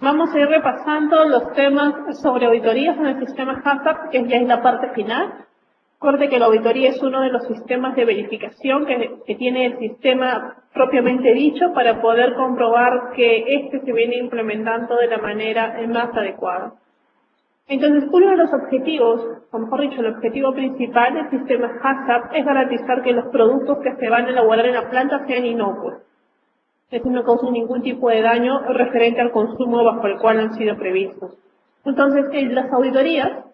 Vamos a ir repasando los temas sobre auditorías en el sistema HACCP, que ya es la parte final. Recuerde que la auditoría es uno de los sistemas de verificación que tiene el sistema propiamente dicho para poder comprobar que este se viene implementando de la manera más adecuada. Entonces, uno de los objetivos, o mejor dicho, el objetivo principal del sistema HACCP es garantizar que los productos que se van a elaborar en la planta sean inocuos. Es decir, no causen ningún tipo de daño referente al consumo bajo el cual han sido previstos. Entonces, las auditorías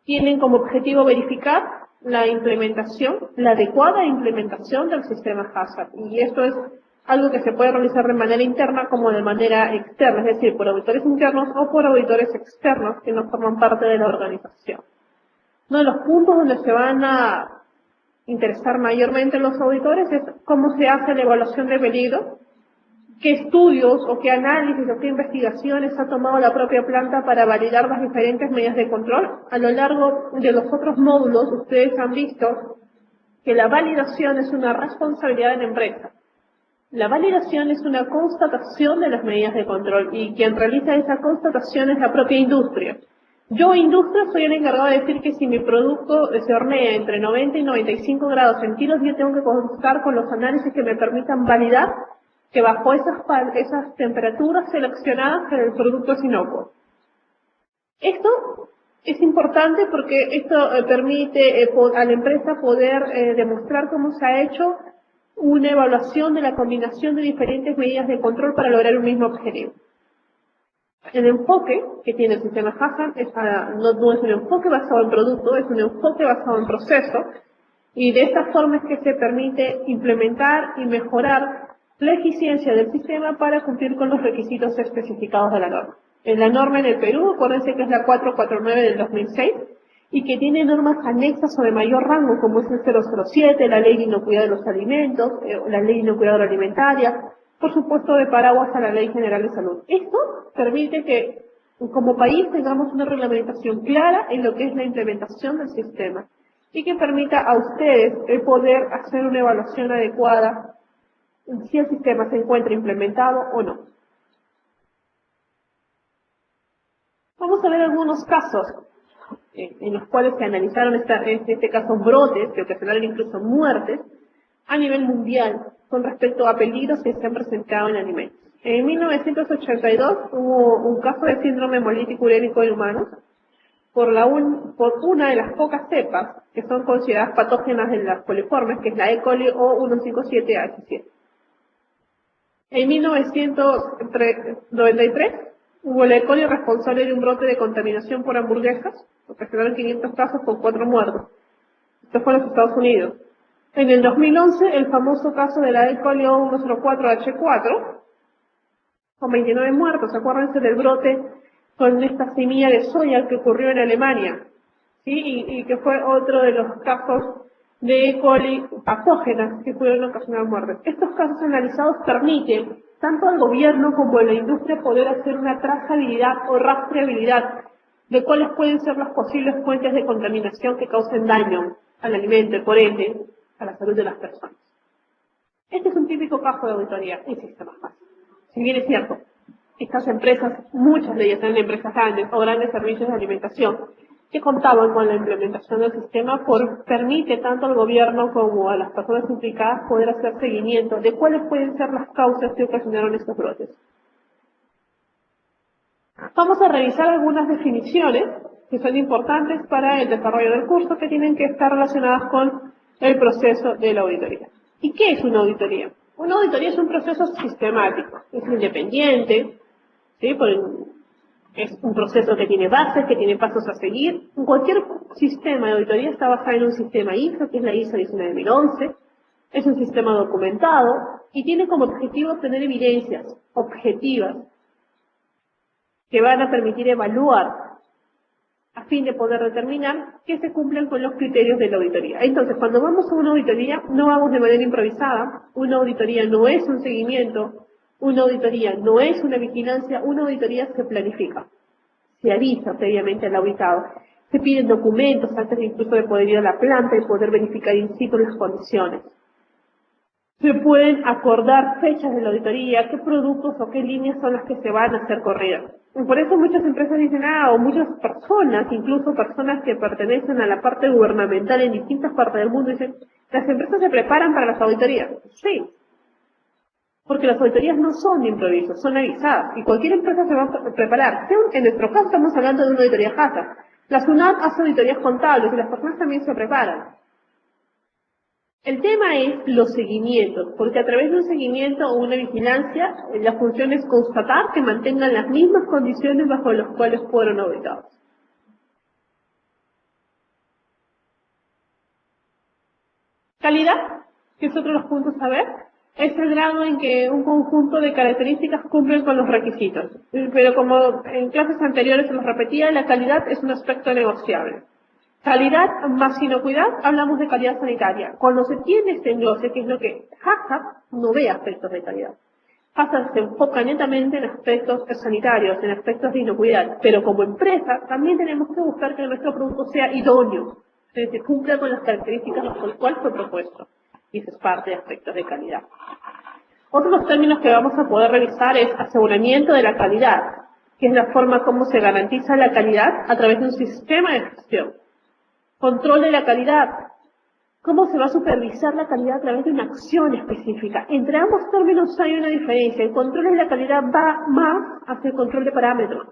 tienen como objetivo verificar la implementación, la adecuada implementación del sistema HACCP. Y esto es algo que se puede realizar de manera interna como de manera externa, es decir, por auditores internos o por auditores externos que no forman parte de la organización. Uno de los puntos donde se van a interesar mayormente los auditores es cómo se hace la evaluación de peligro, qué estudios o qué análisis o qué investigaciones ha tomado la propia planta para validar las diferentes medidas de control. A lo largo de los otros módulos ustedes han visto que la validación es una responsabilidad de la empresa. La validación es una constatación de las medidas de control y quien realiza esa constatación es la propia industria. Yo, industria, soy el encargado de decir que si mi producto se hornea entre 90 y 95 grados centígrados, yo tengo que contar con los análisis que me permitan validar que bajo esas temperaturas seleccionadas el producto es inocuo. Esto es importante porque esto permite a la empresa poder demostrar cómo se ha hecho una evaluación de la combinación de diferentes medidas de control para lograr un mismo objetivo. El enfoque que tiene el sistema HACCP no es un enfoque basado en producto, es un enfoque basado en proceso, y de esta forma es que se permite implementar y mejorar la eficiencia del sistema para cumplir con los requisitos especificados de la norma. En la norma en el Perú, acuérdense que es la 449 del 2006, y que tiene normas anexas o de mayor rango, como es el 007, la Ley de Inocuidad de los Alimentos, la Ley de Inocuidad Agroalimentaria, por supuesto de paraguas a la Ley General de Salud. Esto permite que como país tengamos una reglamentación clara en lo que es la implementación del sistema y que permita a ustedes el poder hacer una evaluación adecuada si el sistema se encuentra implementado o no. Vamos a ver algunos casos en los cuales se analizaron, en este caso, brotes que ocasionaron incluso muertes a nivel mundial con respecto a peligros que se han presentado en alimentos. En 1982 hubo un caso de síndrome hemolítico urémico en humanos por una de las pocas cepas que son consideradas patógenas de las coliformes, que es la E. coli o 157H7. En 1993 hubo la E. coli responsable de un brote de contaminación por hamburguesas, ocasionaron 500 casos con 4 muertos. Esto fue en los Estados Unidos. En el 2011, el famoso caso de la E. coli O104H4, con 29 muertos. Acuérdense del brote con esta semilla de soya que ocurrió en Alemania, ¿sí? Y que fue otro de los casos de E. coli patógenas que pudieron ocasionar muertes. Estos casos analizados permiten tanto al gobierno como a la industria poder hacer una trazabilidad o rastreabilidad de cuáles pueden ser las posibles fuentes de contaminación que causen daño al alimento y por ende a la salud de las personas. Este es un típico caso de auditoría en sistemas HACCP. Si bien es cierto, estas empresas, muchas de ellas eran empresas grandes o grandes servicios de alimentación, que contaban con la implementación del sistema, permite tanto al gobierno como a las personas implicadas poder hacer seguimiento de cuáles pueden ser las causas que ocasionaron estos brotes. Vamos a revisar algunas definiciones que son importantes para el desarrollo del curso, que tienen que estar relacionadas con el proceso de la auditoría. ¿Y qué es una auditoría? Una auditoría es un proceso sistemático, es independiente, ¿sí? Es un proceso que tiene bases, que tiene pasos a seguir. Cualquier sistema de auditoría está basado en un sistema ISO, que es la ISO 19011, es un sistema documentado y tiene como objetivo obtener evidencias objetivas que van a permitir evaluar a fin de poder determinar que se cumplen con los criterios de la auditoría. Entonces, cuando vamos a una auditoría, no vamos de manera improvisada. Una auditoría no es un seguimiento, una auditoría no es una vigilancia, una auditoría se planifica. Se avisa previamente al auditado. Se piden documentos antes incluso de poder ir a la planta y poder verificar in situ las condiciones. Se pueden acordar fechas de la auditoría, qué productos o qué líneas son las que se van a hacer corridas. Y por eso muchas empresas dicen, o muchas personas, incluso personas que pertenecen a la parte gubernamental en distintas partes del mundo, dicen, las empresas se preparan para las auditorías. Sí, porque las auditorías no son de improviso, son avisadas. Y cualquier empresa se va a preparar. En nuestro caso estamos hablando de una auditoría HACCP. La SUNAT hace auditorías contables y las personas también se preparan. El tema es los seguimientos, porque a través de un seguimiento o una vigilancia, la función es constatar que mantengan las mismas condiciones bajo las cuales fueron auditados. Calidad, que es otro de los puntos a ver, es el grado en que un conjunto de características cumplen con los requisitos. Pero como en clases anteriores se los repetía, la calidad es un aspecto negociable. Calidad más inocuidad, hablamos de calidad sanitaria. Cuando se tiene este englose, que es lo que HACCP no ve aspectos de calidad. HACCP se enfoca netamente en aspectos sanitarios, en aspectos de inocuidad, pero como empresa también tenemos que buscar que nuestro producto sea idóneo, es decir, cumpla con las características bajo las cuales fue propuesto. Y eso es parte de aspectos de calidad. Otro de los términos que vamos a poder revisar es aseguramiento de la calidad, que es la forma como se garantiza la calidad a través de un sistema de gestión. Control de la calidad. ¿Cómo se va a supervisar la calidad a través de una acción específica? Entre ambos términos hay una diferencia. El control de la calidad va más hacia el control de parámetros.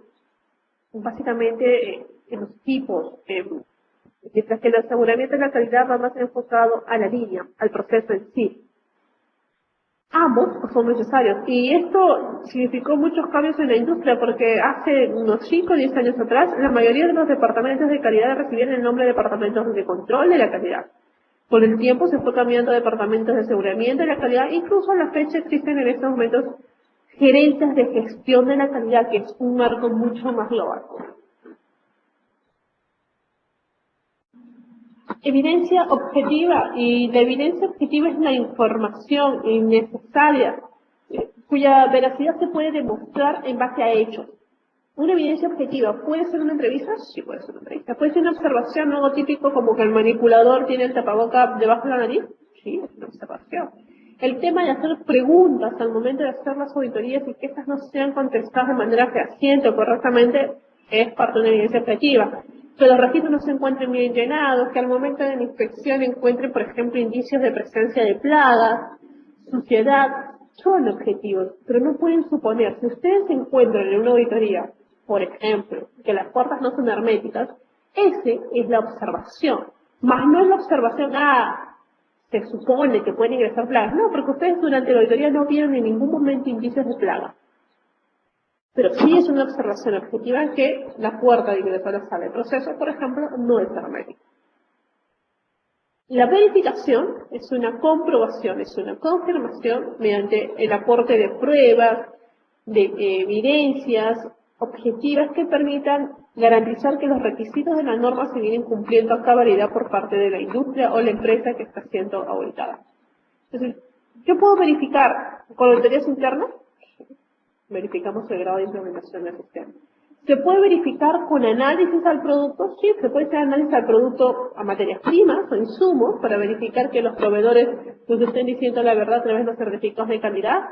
Básicamente, en los tipos. Mientras que el aseguramiento de la calidad va más enfocado a la línea, al proceso en sí. Ambos son necesarios. Y esto significó muchos cambios en la industria, porque hace unos 5 o 10 años atrás, la mayoría de los departamentos de calidad recibían el nombre de departamentos de control de la calidad. Con el tiempo se fue cambiando a departamentos de aseguramiento de la calidad, incluso a la fecha existen en estos momentos gerencias de gestión de la calidad, que es un marco mucho más global. Evidencia objetiva, y la evidencia objetiva es la información necesaria cuya veracidad se puede demostrar en base a hechos. Una evidencia objetiva, ¿puede ser una entrevista? Sí, puede ser una entrevista. ¿Puede ser una observación, algo típico como que el manipulador tiene el tapaboca debajo de la nariz? Sí, es una observación. El tema de hacer preguntas al momento de hacer las auditorías y que estas no sean contestadas de manera fehaciente o correctamente es parte de una evidencia objetiva. Que los registros no se encuentren bien llenados, que al momento de la inspección encuentren, por ejemplo, indicios de presencia de plagas, suciedad, son objetivos, pero no pueden suponer. Si ustedes se encuentran en una auditoría, por ejemplo, que las puertas no son herméticas, esa es la observación. Más no es la observación, se supone que pueden ingresar plagas. No, porque ustedes durante la auditoría no vieron en ningún momento indicios de plaga. Pero sí es una observación objetiva que la puerta de ingreso a la sala de proceso, por ejemplo, no es hermética. La verificación es una comprobación, es una confirmación mediante el aporte de pruebas, de evidencias objetivas que permitan garantizar que los requisitos de la norma se vienen cumpliendo a cabalidad por parte de la industria o la empresa que está siendo auditada. Entonces, ¿yo puedo verificar con auditorías internas? Verificamos el grado de implementación del sistema. ¿Se puede verificar con análisis al producto? Sí, se puede hacer análisis al producto a materias primas o insumos para verificar que los proveedores nos estén diciendo la verdad a través de los certificados de calidad.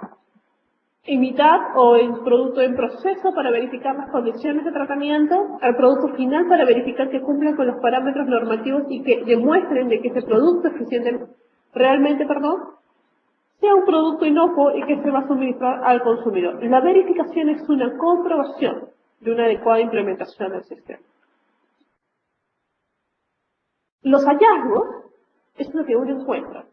Imitar o el producto en proceso para verificar las condiciones de tratamiento, al producto final para verificar que cumplan con los parámetros normativos y que demuestren de que ese producto realmente sea un producto inocuo y que se va a suministrar al consumidor. La verificación es una comprobación de una adecuada implementación del sistema. Los hallazgos es lo que uno encuentra.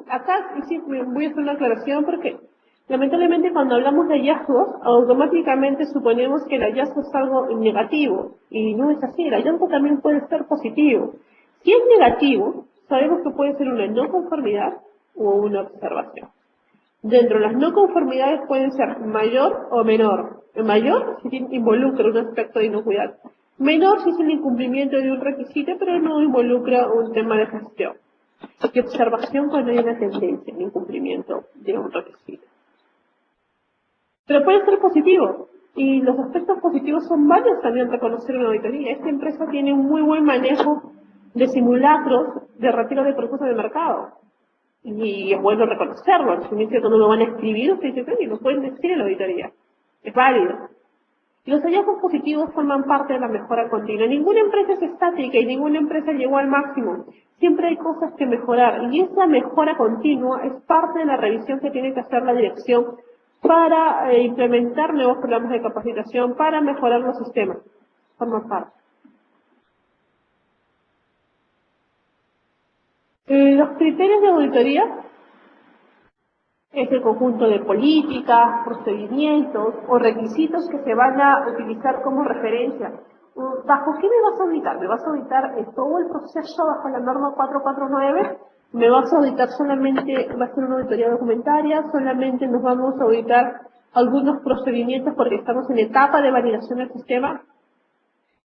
Acá sí voy a hacer una aclaración porque lamentablemente cuando hablamos de hallazgos, automáticamente suponemos que el hallazgo es algo negativo y no es así. El hallazgo también puede ser positivo. Si es negativo, sabemos que puede ser una no conformidad o una observación. Dentro de las no conformidades pueden ser mayor o menor. Mayor si involucra un aspecto de inocuidad. Menor si es el incumplimiento de un requisito, pero no involucra un tema de gestión. Y observación cuando hay una tendencia en incumplimiento de un requisito. Pero puede ser positivo. Y los aspectos positivos son varios también reconocer en la auditoría. Esta empresa tiene un muy buen manejo de simulacros de retiro de productos del mercado. Y es bueno reconocerlo. Si me dice que no lo van a escribir, usted dice, oye, lo pueden decir en la auditoría. Es válido. Y los hallazgos positivos forman parte de la mejora continua. Ninguna empresa es estática y ninguna empresa llegó al máximo. Siempre hay cosas que mejorar. Y esa mejora continua es parte de la revisión que tiene que hacer la dirección para implementar nuevos programas de capacitación, para mejorar los sistemas. Forma parte. Los criterios de auditoría es el conjunto de políticas, procedimientos o requisitos que se van a utilizar como referencia. ¿Bajo qué me vas a auditar? ¿Me vas a auditar todo el proceso bajo la norma 449? ¿Me vas a auditar solamente, va a ser una auditoría documentaria? ¿Solamente nos vamos a auditar algunos procedimientos porque estamos en etapa de validación del sistema?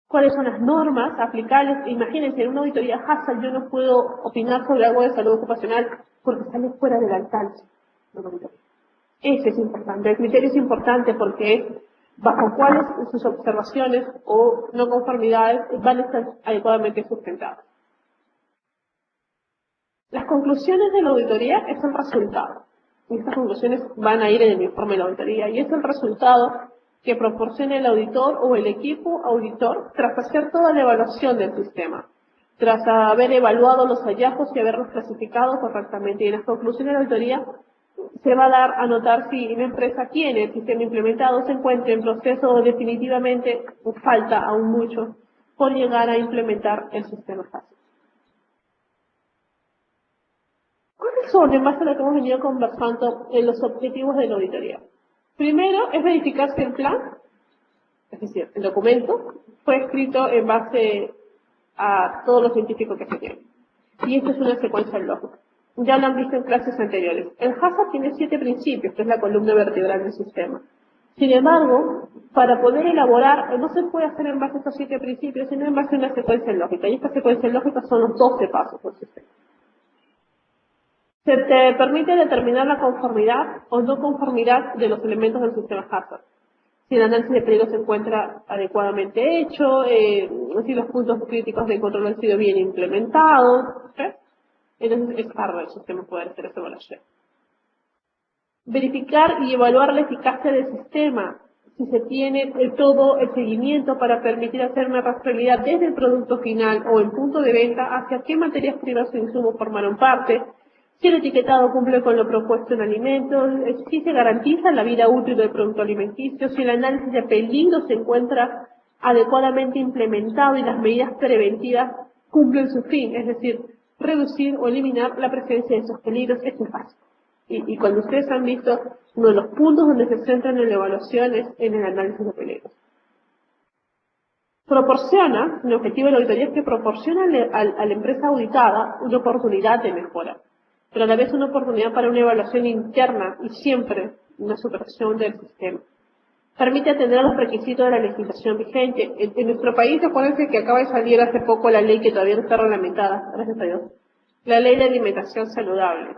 ¿Cuáles son las normas aplicables? Imagínense, en una auditoría HACCP yo no puedo opinar sobre algo de salud ocupacional porque sale fuera del alcance. Ese es importante, el criterio es importante porque es bajo cuáles sus observaciones o no conformidades van a estar adecuadamente sustentadas. Las conclusiones de la auditoría es el resultado. Y estas conclusiones van a ir en el informe de la auditoría y es el resultado que proporciona el auditor o el equipo auditor tras hacer toda la evaluación del sistema, tras haber evaluado los hallazgos y haberlos clasificado correctamente. Y en las conclusiones de la auditoría se va a dar a notar si una empresa tiene el sistema implementado, se encuentra en proceso o definitivamente falta aún mucho por llegar a implementar el sistema fácil. ¿Cuáles son, en base a lo que hemos venido conversando, los objetivos de la auditoría? Primero es verificar si el plan, es decir, el documento, fue escrito en base a todo lo científico que se tiene. Y esto es una secuencia lógica. Ya lo han visto en clases anteriores. El HACCP tiene 7 principios, que es la columna vertebral del sistema. Sin embargo, para poder elaborar, no se puede hacer en base a estos 7 principios, sino en base a una secuencia lógica. Y esta secuencia lógica son los 12 pasos del sistema. Se te permite determinar la conformidad o no conformidad de los elementos del sistema HACCP. Si el análisis de peligro se encuentra adecuadamente hecho, si los puntos críticos de control han sido bien implementados, ¿sí? Entonces es parte del sistema poder hacer esa evaluación. Verificar y evaluar la eficacia del sistema, si se tiene todo el seguimiento para permitir hacer una rastreabilidad desde el producto final o el punto de venta hacia qué materias primas o insumos formaron parte, si el etiquetado cumple con lo propuesto en alimentos, si se garantiza la vida útil del producto alimenticio, si el análisis de peligro se encuentra adecuadamente implementado y las medidas preventivas cumplen su fin, es decir, reducir o eliminar la presencia de esos peligros. Esto es básico. Y cuando ustedes han visto, uno de los puntos donde se centran en la evaluación es en el análisis de peligros. Proporciona, el objetivo de la auditoría es que proporciona a la empresa auditada una oportunidad de mejora, pero a la vez una oportunidad para una evaluación interna y siempre una superación del sistema. Permite atender a los requisitos de la legislación vigente. En nuestro país, acuérdense que acaba de salir hace poco la ley que todavía no está reglamentada, gracias a Dios, la ley de alimentación saludable.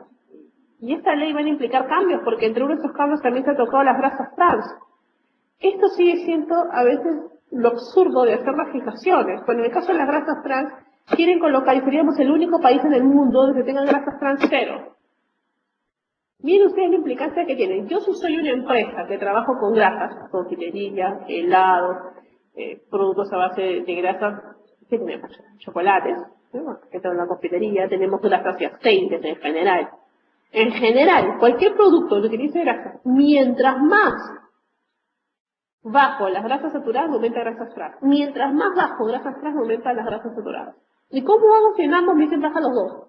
Y esta ley va a implicar cambios, porque entre uno de esos cambios también se ha tocado las grasas trans. Esto sigue siendo a veces lo absurdo de hacer legislaciones. Bueno, en el caso de las grasas trans, quieren colocar, y seríamos el único país en el mundo donde tengan grasas trans cero. Miren ustedes la implicancia que tienen. Yo soy una empresa que trabajo con grasas, confitería, helado, productos a base de grasas. ¿Qué tenemos? Chocolates, ¿no? Que tenemos la confitería, tenemos grasas y aceites en general. En general, cualquier producto que utilice grasas, mientras más bajo las grasas saturadas, aumenta grasas trans. Mientras más bajo grasas trans, aumenta las grasas saturadas. ¿Y cómo vamos en ambos? Me dicen baja los dos.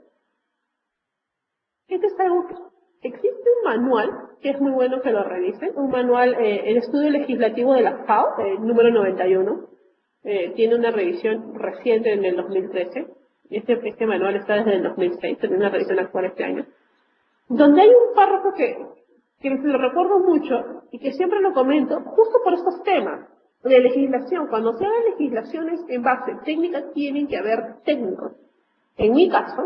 Esto es algo que existe un manual, que es muy bueno que lo revisen, un manual, el estudio legislativo de la FAO, número 91, tiene una revisión reciente en el 2013, este manual está desde el 2006, tiene una revisión actual este año, donde hay un párrafo que lo recuerdo mucho y que siempre lo comento, justo por estos temas de legislación. Cuando se hagan legislaciones en base técnica, tienen que haber técnicos. En mi caso,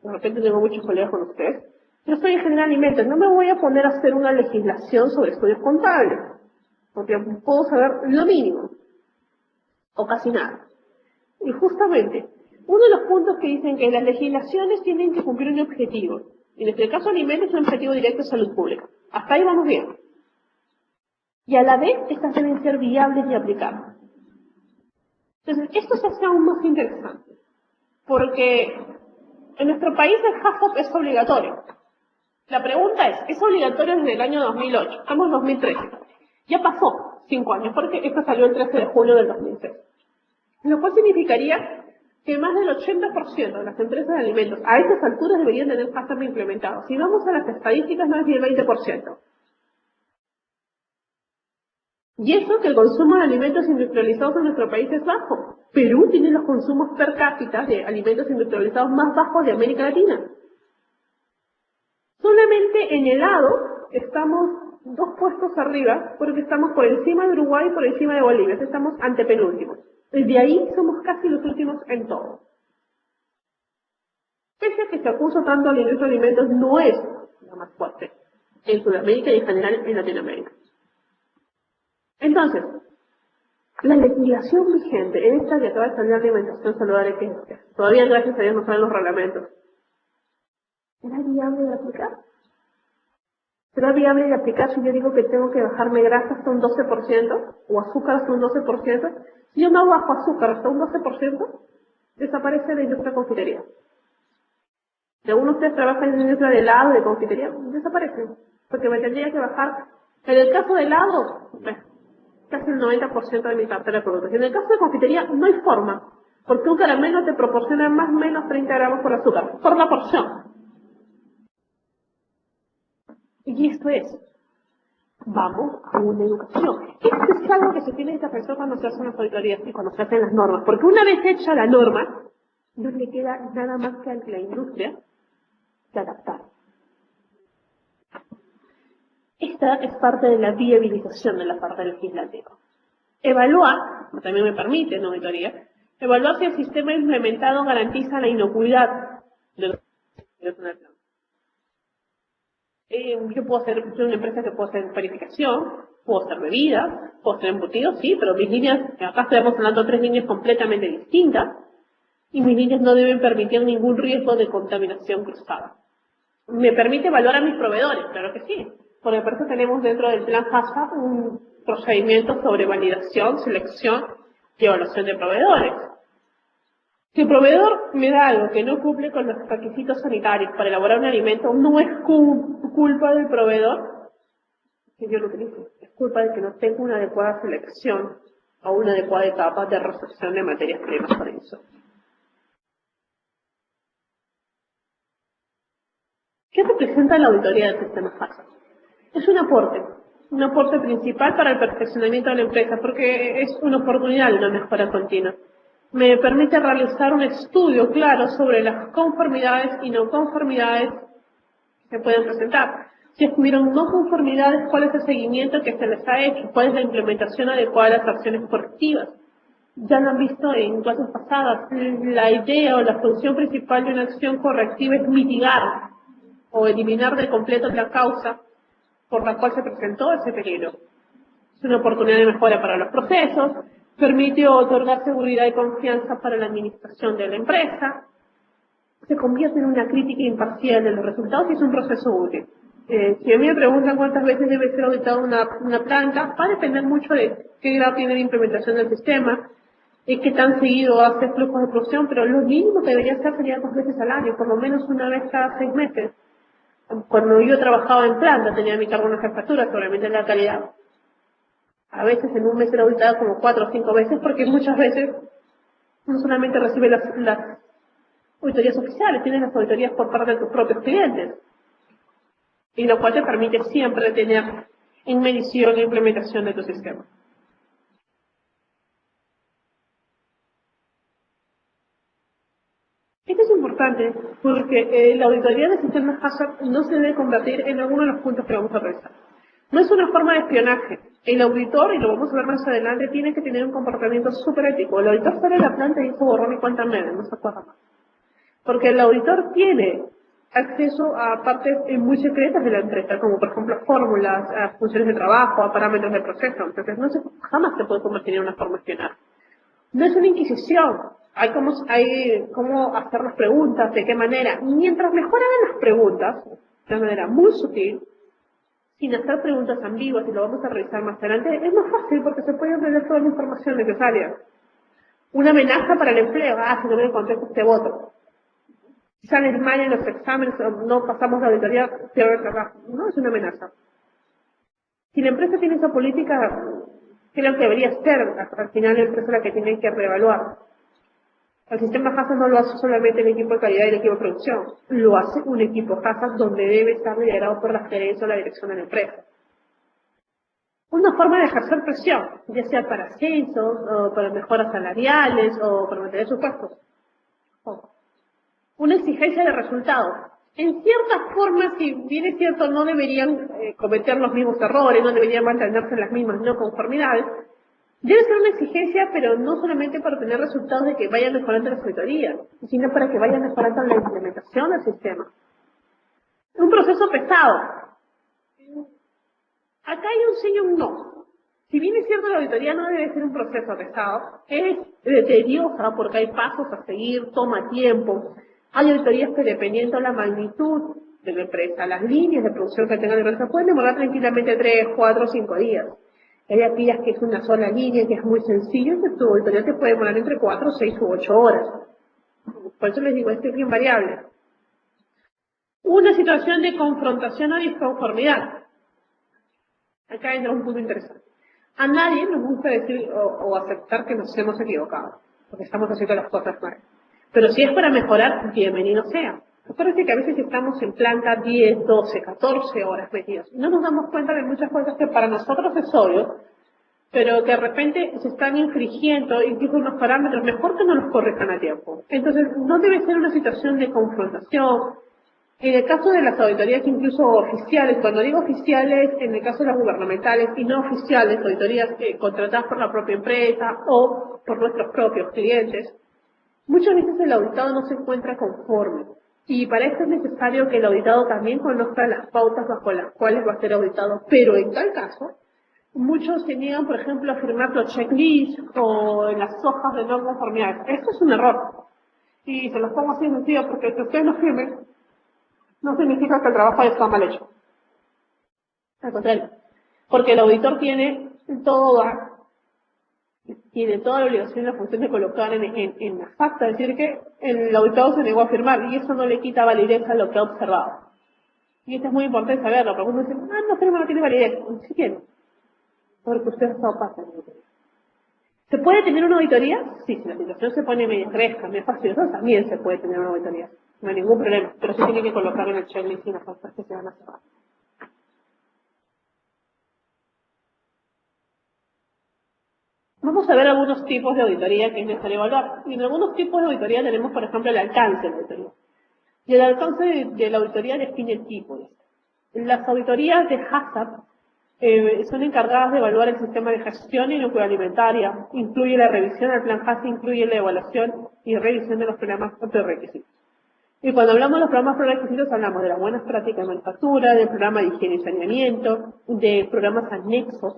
de repente tengo muchos colegas con ustedes, yo soy ingeniero de alimentos, no me voy a poner a hacer una legislación sobre estudios contables, porque puedo saber lo mínimo, o casi nada. Y justamente, uno de los puntos que dicen que las legislaciones tienen que cumplir un objetivo. En este caso, alimentos es un objetivo directo de salud pública. Hasta ahí vamos bien. Y a la vez, estas deben ser viables y aplicables. Entonces, esto se hace aún más interesante, porque en nuestro país el HACCP es obligatorio. La pregunta es obligatorio desde el año 2008, estamos en 2013. Ya pasó 5 años, porque esto salió el 13 de julio del 2006. Lo cual significaría que más del 80% de las empresas de alimentos a estas alturas deberían tener HACCP implementado. Si vamos a las estadísticas, no es ni el 20%. Y eso que el consumo de alimentos industrializados en nuestro país es bajo. Perú tiene los consumos per cápita de alimentos industrializados más bajos de América Latina. Solamente en helado estamos 2 puestos arriba, porque estamos por encima de Uruguay y por encima de Bolivia. Estamos antepenúltimos. Desde ahí somos casi los últimos en todo. Pese a que se acusa tanto a la industria de alimentos, no es la más fuerte en Sudamérica y en general en Latinoamérica. Entonces, la legislación vigente en esta que acaba de salir de alimentación saludable, que todavía gracias a Dios no salen los reglamentos, ¿será viable de aplicar? ¿Será viable de aplicar si yo digo que tengo que bajarme grasa hasta un 12% o azúcar hasta un 12%? Si yo no bajo azúcar hasta un 12%, desaparece la industria de confitería. Si alguno de ustedes trabaja en la industria de helado, de confitería, desaparece. Porque me tendría que bajar. En el caso de helado, casi el 90% de mi cartera de productos. En el caso de confitería, no hay forma. Porque un caramelo te proporciona más o menos 30 gramos por azúcar, por la porción. Y esto es, vamos a una educación. Esto es algo que se tiene que hacer cuando se hacen las auditorías y cuando se hacen las normas. Porque una vez hecha la norma, no le queda nada más que a la industria que adaptar. Esta es parte de la viabilización de la parte legislativa. Evaluar, como también me permite una auditoría, evaluar si el sistema implementado garantiza la inocuidad de los yo puedo ser una empresa que puedo hacer panificación, puedo hacer bebidas, puedo hacer embutidos, sí, pero mis líneas, acá estamos hablando de 3 líneas completamente distintas, y mis líneas no deben permitir ningún riesgo de contaminación cruzada. ¿Me permite evaluar a mis proveedores? Claro que sí, porque por eso tenemos dentro del plan HACCP un procedimiento sobre validación, selección y evaluación de proveedores. Si el proveedor me da algo que no cumple con los requisitos sanitarios para elaborar un alimento, no es culpa del proveedor que yo lo utilice, es culpa de que no tengo una adecuada selección o una adecuada etapa de recepción de materias primas para eso. ¿Qué representa la auditoría del sistema HACCP? Es un aporte principal para el perfeccionamiento de la empresa, porque es una oportunidad de una mejora continua. Me permite realizar un estudio claro sobre las conformidades y no conformidades que se pueden presentar. Si estuvieron no conformidades, ¿cuál es el seguimiento que se les ha hecho? ¿Cuál es la implementación adecuada de las acciones correctivas? Ya lo han visto en clases pasadas, la idea o la función principal de una acción correctiva es mitigar o eliminar de completo la causa por la cual se presentó ese peligro. Es una oportunidad de mejora para los procesos, permite otorgar seguridad y confianza para la administración de la empresa, se convierte en una crítica imparcial de los resultados y es un proceso útil. Si a mí me preguntan cuántas veces debe ser auditada una planta, va a depender mucho de qué grado tiene de implementación del sistema, qué tan seguido hace flujos de producción, pero lo mínimo que debería hacer sería 2 veces al año, por lo menos una vez cada 6 meses. Cuando yo trabajaba en planta, tenía a mi cargo una jefatura sobre el la calidad. A veces en un mes era auditada como 4 o 5 veces, porque muchas veces no solamente recibe las auditorías oficiales, tienes las auditorías por parte de tus propios clientes. Y lo cual te permite siempre tener en medición la implementación de tu sistema. Esto es importante porque la auditoría del sistema HACCP no se debe convertir en alguno de los puntos que vamos a revisar. No es una forma de espionaje. El auditor, y lo vamos a ver más adelante, tiene que tener un comportamiento súper ético. El auditor sale de la planta y hizo borrón y cuenta media, no se acuerda más. Porque el auditor tiene acceso a partes muy secretas de la empresa, como por ejemplo fórmulas, a funciones de trabajo, a parámetros del proceso. Entonces jamás se puede convertir en una forma de espionaje. No es una inquisición. hay cómo hacer las preguntas, de qué manera. Y mientras mejor hagan las preguntas, de manera muy sutil, sin hacer preguntas ambiguas, y lo vamos a revisar más adelante, es más fácil porque se puede obtener toda la información necesaria. Una amenaza para el empleo, si no me contesto este voto. Si sales mal en los exámenes o no pasamos la auditoría, pierdo el trabajo. No es una amenaza. Si la empresa tiene esa política, creo que debería ser al final la empresa la que tiene que reevaluar. El sistema HACCP no lo hace solamente el equipo de calidad y el equipo de producción, lo hace un equipo HACCP donde debe estar liderado por la gerencia o la dirección de la empresa. Una forma de ejercer presión, ya sea para ascensos, o para mejoras salariales, o para mantener sus puestos. Una exigencia de resultados. En ciertas formas, si bien es cierto, no deberían cometer los mismos errores, no deberían mantenerse en las mismas no conformidades, debe ser una exigencia, pero no solamente para tener resultados de que vayan mejorando las auditorías, sino para que vayan mejorando la implementación del sistema. Un proceso pesado. Acá hay un sí y un no. Si bien es cierto, la auditoría no debe ser un proceso pesado, es tediosa porque hay pasos a seguir, toma tiempo. Hay auditorías que, dependiendo de la magnitud de la empresa, las líneas de producción que tenga la empresa, pueden demorar tranquilamente 3, 4, 5 días. Hay aquellas que es una sola línea, que es muy sencillo, que tu auditoría te puede demorar entre 4, 6 u 8 horas. Por eso les digo, esto es bien variable. Una situación de confrontación o disconformidad. Acá entra un punto interesante. A nadie nos gusta decir o aceptar que nos hemos equivocado, porque estamos haciendo las cosas mal. Pero si es para mejorar, bienvenido sea. Acuérdense que a veces estamos en planta 10, 12, 14 horas metidos. No nos damos cuenta de muchas cosas que para nosotros es obvio, pero que de repente se están infringiendo incluso unos parámetros, mejor que no los corrijan a tiempo. Entonces, no debe ser una situación de confrontación. En el caso de las auditorías incluso oficiales, cuando digo oficiales, en el caso de las gubernamentales y no oficiales, auditorías contratadas por la propia empresa o por nuestros propios clientes, muchas veces el auditado no se encuentra conforme. Y para esto es necesario que el auditado también conozca las pautas bajo las cuales va a ser auditado. Pero en tal caso, muchos se niegan, por ejemplo, a firmar los checklists o en las hojas de no conformidad. Esto es un error. Y se los pongo así en sentido porque que ustedes no firmen no significa que el trabajo está mal hecho. Al contrario. Porque el auditor tiene toda la obligación y la función de colocar en la acta, decir que el auditado se negó a firmar y eso no le quita validez a lo que ha observado. Y esto es muy importante saberlo, porque uno dice, no firma, no tiene validez. Sí tiene, porque usted está opaco en la auditoría. ¿Se puede tener una auditoría? Sí, si la situación se pone medio fresca, medio fastidiosa, también se puede tener una auditoría. No hay ningún problema, pero sí tiene que colocar en el checklist y las actas que se van a cerrar. Vamos a ver algunos tipos de auditoría que es necesario evaluar. Y en algunos tipos de auditoría tenemos, por ejemplo, el alcance de la auditoría. Y el alcance de la auditoría define el tipo. Las auditorías de HACCP son encargadas de evaluar el sistema de gestión y alimentaria. Incluye la revisión del plan HACCP, incluye la evaluación y revisión de los programas prerequisitos. Y cuando hablamos de los programas prerequisitos, hablamos de las buenas prácticas de manufactura, del programa de higiene y saneamiento, de programas anexos.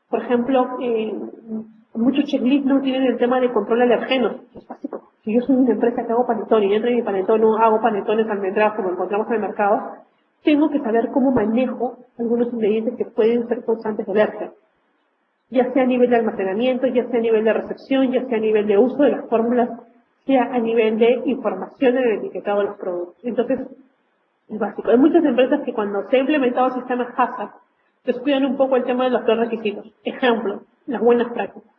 Por ejemplo, muchos checklists no tienen el tema de control de alergenos. Es básico. Si yo soy una empresa que hago panetón y dentro de mi panetón no hago panetones almendrados como encontramos en el mercado, tengo que saber cómo manejo algunos ingredientes que pueden ser causantes de alergia. Ya sea a nivel de almacenamiento, ya sea a nivel de recepción, ya sea a nivel de uso de las fórmulas, sea a nivel de información en el etiquetado de los productos. Entonces, es básico. Hay muchas empresas que cuando se ha implementado sistemas HACCP, descuidan un poco el tema de los prerequisitos. Ejemplo, las buenas prácticas.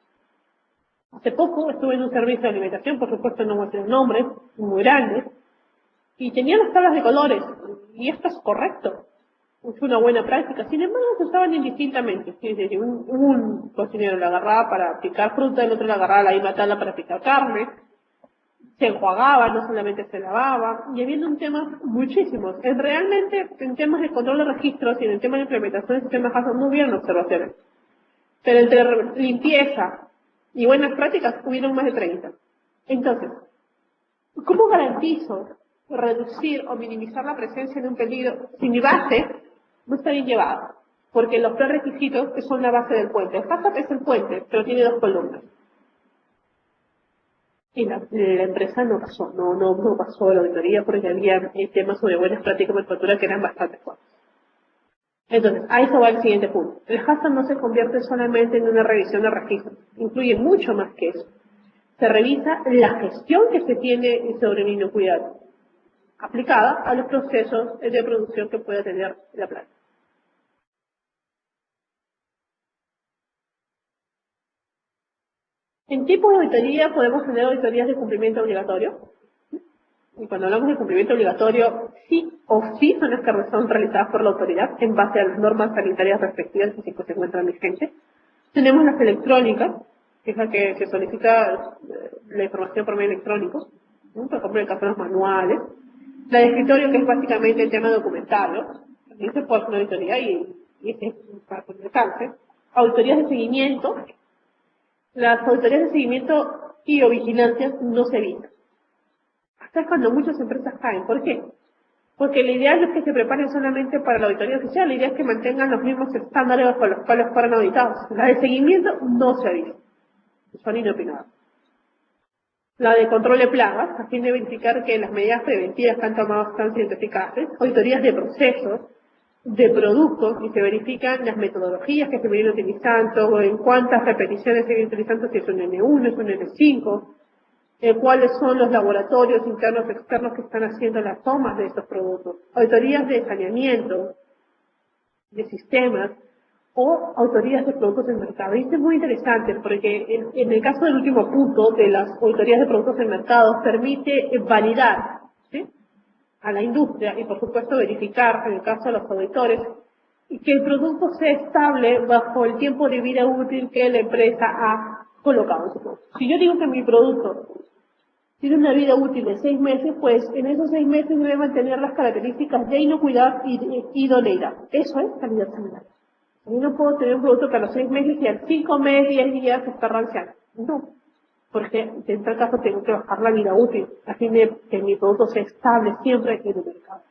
Hace poco estuve en un servicio de alimentación, por supuesto no voy a decir el nombre, muy grande, y tenía las tablas de colores, y esto es correcto. Es una buena práctica, sin embargo se usaban indistintamente. Es decir, un cocinero la agarraba para picar fruta, el otro la agarraba la misma tabla para picar carne, se enjuagaba, no solamente se lavaba, y habiendo un tema muchísimos. Realmente, en temas de control de registros y en el tema de implementación de sistemas HACCP no hubieron observaciones. Pero entre limpieza y buenas prácticas hubieron más de 30. Entonces, ¿cómo garantizo reducir o minimizar la presencia de un peligro si mi base no está bien llevada? Porque los prerequisitos que son la base del puente. El HACCP es el puente, pero tiene dos columnas. Y la empresa no pasó la auditoría porque había temas sobre buenas prácticas de manufactura que eran bastante fuertes. Entonces, a eso va el siguiente punto. El HACCP no se convierte solamente en una revisión de registros, incluye mucho más que eso. Se revisa la gestión que se tiene sobre el inocuidad, aplicada a los procesos de producción que pueda tener la planta. En tipos de auditoría podemos tener auditorías de cumplimiento obligatorio. Y cuando hablamos de cumplimiento obligatorio, sí o sí son las que son realizadas por la autoridad en base a las normas sanitarias respectivas que se encuentran vigentes. Tenemos las electrónicas, que es la que se solicita la información por medio electrónico, ¿no? Por ejemplo, en el caso de los manuales. La de escritorio, que es básicamente el tema documental, ¿no? También se puede hacer una auditoría y es para comunicarse. Auditorías de seguimiento. Las auditorías de seguimiento y o vigilancia no se evitan. Hasta es cuando muchas empresas caen. ¿Por qué? Porque la idea no es que se preparen solamente para la auditoría oficial, la idea es que mantengan los mismos estándares con los cuales fueron auditados. La de seguimiento no se avisa, son inopinadas. La de control de plagas, a fin de verificar que las medidas preventivas que han tomado están siendo eficaces. Auditorías de procesos, de productos, y se verifican las metodologías que se vienen utilizando, o en cuántas repeticiones se vienen utilizando, si es un N1, es un N5, cuáles son los laboratorios internos y externos que están haciendo las tomas de estos productos. Auditorías de saneamiento, de sistemas, o auditorías de productos en mercado. Y esto es muy interesante porque en el caso del último punto de las auditorías de productos en mercado permite validar, ¿sí?, a la industria y por supuesto verificar en el caso de los auditores y que el producto sea estable bajo el tiempo de vida útil que la empresa ha colocado en su producto. Si yo digo que mi producto tiene una vida útil de 6 meses, pues en esos 6 meses debe mantener las características de inocuidad y de idoneidad. Eso es calidad sanitaria. Yo no puedo tener un producto que a los 6 meses y al 5 meses, 10 días está ranciando. No. Porque en tal caso tengo que bajar la vida útil, a fin de que mi producto sea estable siempre en el mercado.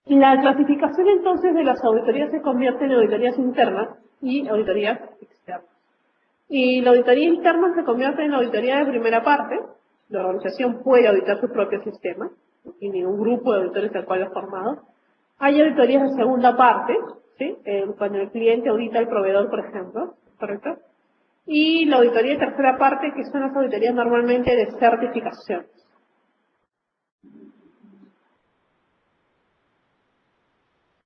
La clasificación entonces de las auditorías se convierte en auditorías internas y auditorías externas. Y la auditoría interna se convierte en auditoría de primera parte. La organización puede auditar su propio sistema, y ningún grupo de auditores al cual es formado. Hay auditorías de segunda parte, ¿sí? Cuando el cliente audita al proveedor, por ejemplo, ¿correcto? Y la auditoría de tercera parte, que son las auditorías normalmente de certificación.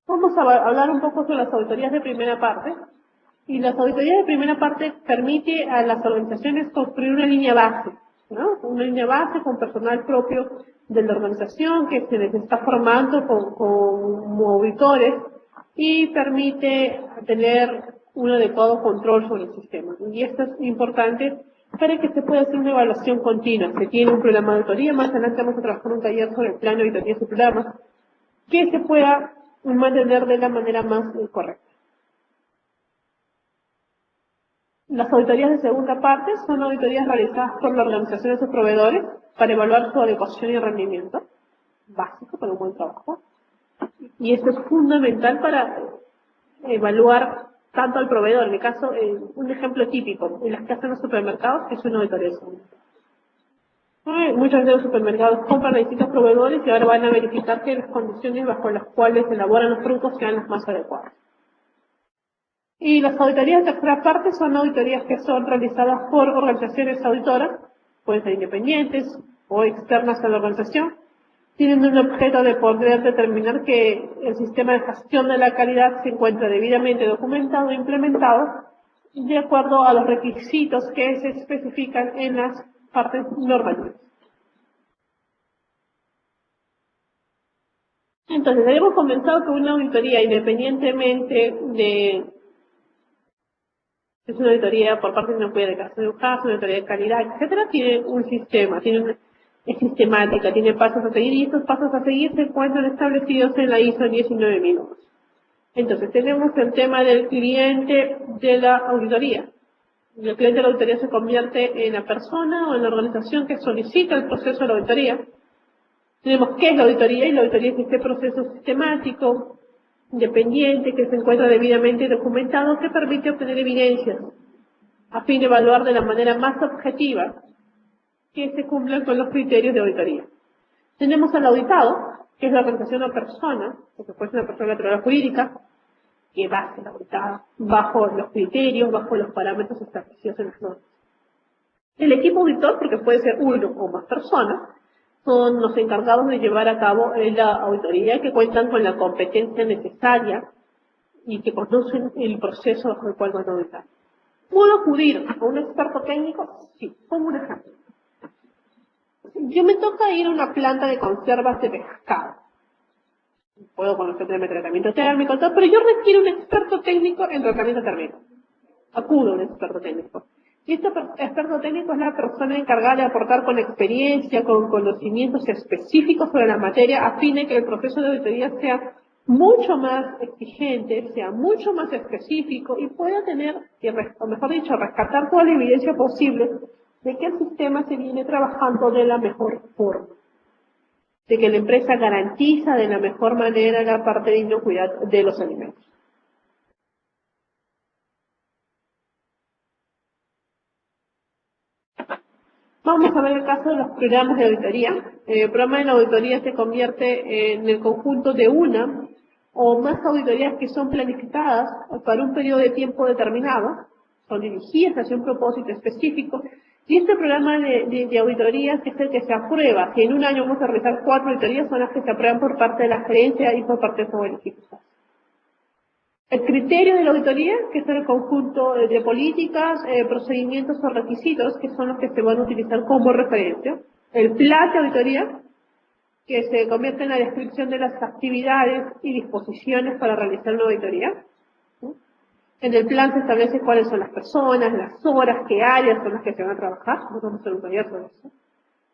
Vamos a hablar un poco sobre las auditorías de primera parte. Y las auditorías de primera parte permite a las organizaciones construir una línea base, ¿no? Una línea base con personal propio de la organización que se les está formando como auditores y permite tener un adecuado control sobre el sistema. Y esto es importante para que se pueda hacer una evaluación continua. Se tiene un programa de auditoría, más adelante vamos a trabajar un taller sobre el plan de auditoría y su programa, que se pueda mantener de la manera más correcta. Las auditorías de segunda parte son auditorías realizadas por la organización de sus proveedores para evaluar su adecuación y rendimiento, básico para un buen trabajo. Y esto es fundamental para evaluar tanto al proveedor. En el caso, un ejemplo típico, en las que hacen los supermercados, es una auditoría de segunda parte. Muchos de los supermercados compran a distintos proveedores y ahora van a verificar que las condiciones bajo las cuales se elaboran los productos sean las más adecuadas. Y las auditorías de tercera parte son auditorías que son realizadas por organizaciones auditoras, pueden ser independientes o externas a la organización, tienen un objeto de poder determinar que el sistema de gestión de la calidad se encuentra debidamente documentado e implementado de acuerdo a los requisitos que se especifican en las partes normativas. Entonces, habíamos comenzado con una auditoría independientemente de es una auditoría por parte de una cuida de casa de una auditoría de calidad, etcétera, tiene un sistema, es sistemática, tiene pasos a seguir y estos pasos a seguir se encuentran establecidos en la ISO 19001. Entonces tenemos el tema del cliente de la auditoría. El cliente de la auditoría se convierte en la persona o en la organización que solicita el proceso de la auditoría. Tenemos qué es la auditoría y la auditoría es este proceso sistemático, independiente que se encuentra debidamente documentado que permite obtener evidencias a fin de evaluar de la manera más objetiva que se cumplan con los criterios de auditoría. Tenemos al auditado, que es la organización o persona, porque puede ser una persona natural o jurídica, que va a ser auditada bajo los criterios, bajo los parámetros establecidos en las normas. El equipo auditor, porque puede ser uno o más personas, son los encargados de llevar a cabo la auditoría, que cuentan con la competencia necesaria y que conocen el proceso bajo el cual van a auditar. ¿Puedo acudir a un experto técnico? Sí, pongo un ejemplo. Yo me toca ir a una planta de conservas de pescado. Puedo conocer el tratamiento térmico, todo, pero yo requiero un experto técnico en tratamiento térmico. Acudo a un experto técnico. Y este experto técnico es la persona encargada de aportar con experiencia, con conocimientos específicos sobre la materia, a fin de que el proceso de auditoría sea mucho más exigente, sea mucho más específico y pueda tener, o mejor dicho, rescatar toda la evidencia posible de que el sistema se viene trabajando de la mejor forma, de que la empresa garantiza de la mejor manera la parte de inocuidad de los alimentos. Vamos a ver el caso de los programas de auditoría. El programa de la auditoría se convierte en el conjunto de una o más auditorías que son planificadas para un periodo de tiempo determinado, son dirigidas hacia un propósito específico, y este programa de auditorías es el que se aprueba. Si en un año vamos a realizar 4 auditorías, son las que se aprueban por parte de la gerencia y por parte de su equipo. El criterio de la auditoría, que es el conjunto de políticas, procedimientos o requisitos, que son los que se van a utilizar como referencia. El plan de auditoría, que se convierte en la descripción de las actividades y disposiciones para realizar una auditoría. En el plan se establece cuáles son las personas, las horas, qué áreas son las que se van a trabajar. No vamos a hacer auditoría sobre eso.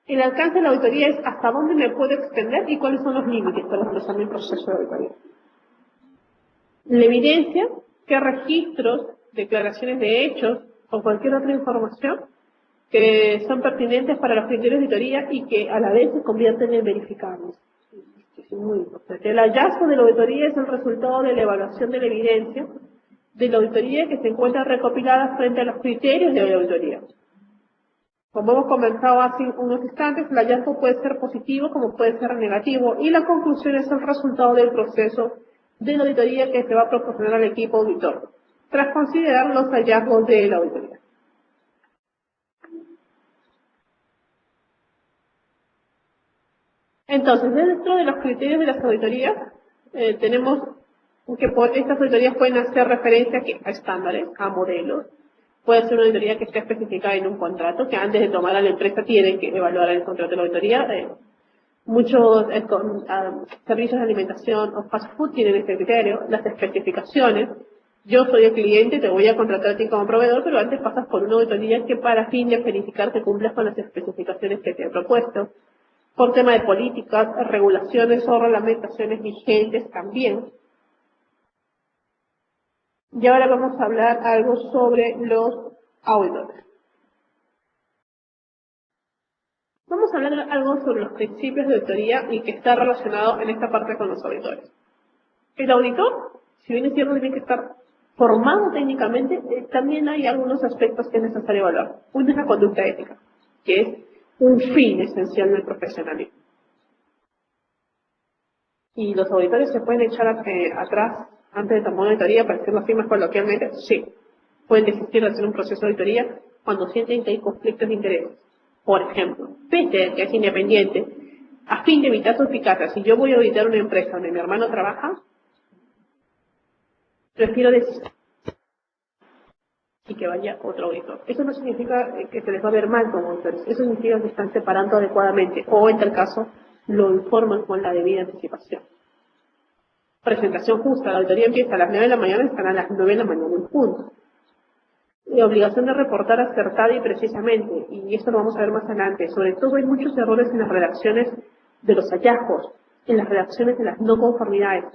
El alcance de la auditoría es hasta dónde me puedo extender y cuáles son los límites para empezar mi proceso de auditoría. La evidencia, qué registros, declaraciones de hechos o cualquier otra información que son pertinentes para los criterios de auditoría y que a la vez se convierten en verificables. Es muy importante. El hallazgo de la auditoría es el resultado de la evaluación de la evidencia de la auditoría que se encuentra recopilada frente a los criterios de la auditoría. Como hemos comentado hace unos instantes, el hallazgo puede ser positivo como puede ser negativo y la conclusión es el resultado del proceso de la auditoría que se va a proporcionar al equipo auditor, tras considerar los hallazgos de la auditoría. Entonces, dentro de los criterios de las auditorías, tenemos que estas auditorías pueden hacer referencia a estándares, a modelos. Puede ser una auditoría que esté especificada en un contrato, que antes de tomar a la empresa tienen que evaluar el contrato de la auditoría. Muchos servicios de alimentación o fast food tienen este criterio, las especificaciones. Yo soy el cliente, te voy a contratar a ti como proveedor, pero antes pasas por una auditoría que para fin de verificar que cumplas con las especificaciones que te he propuesto. Por tema de políticas, regulaciones o reglamentaciones vigentes también. Y ahora vamos a hablar algo sobre los auditores. Vamos a hablar algo sobre los principios de auditoría y que está relacionado en esta parte con los auditores. El auditor, si bien es cierto, tiene que estar formado técnicamente, también hay algunos aspectos que es necesario evaluar. Uno es la conducta ética, que es un fin esencial del profesionalismo. ¿Y los auditores se pueden echar atrás antes de tomar una auditoría, para decirlo así más coloquialmente? Sí. Pueden desistir de hacer un proceso de auditoría cuando sienten que hay conflictos de interés. Por ejemplo, pese a que es independiente, a fin de evitar suspicacias, si yo voy a auditar una empresa donde mi hermano trabaja, prefiero desistir y que vaya otro auditor. Eso no significa que se les va a ver mal como auditores, eso significa que están separando adecuadamente o, en tal caso, lo informan con la debida anticipación. Presentación justa, la auditoría empieza a las 9 de la mañana y están a las 9 de la mañana en punto. Y obligación de reportar acertada y precisamente, y esto lo vamos a ver más adelante. Sobre todo hay muchos errores en las redacciones de los hallazgos, en las redacciones de las no conformidades.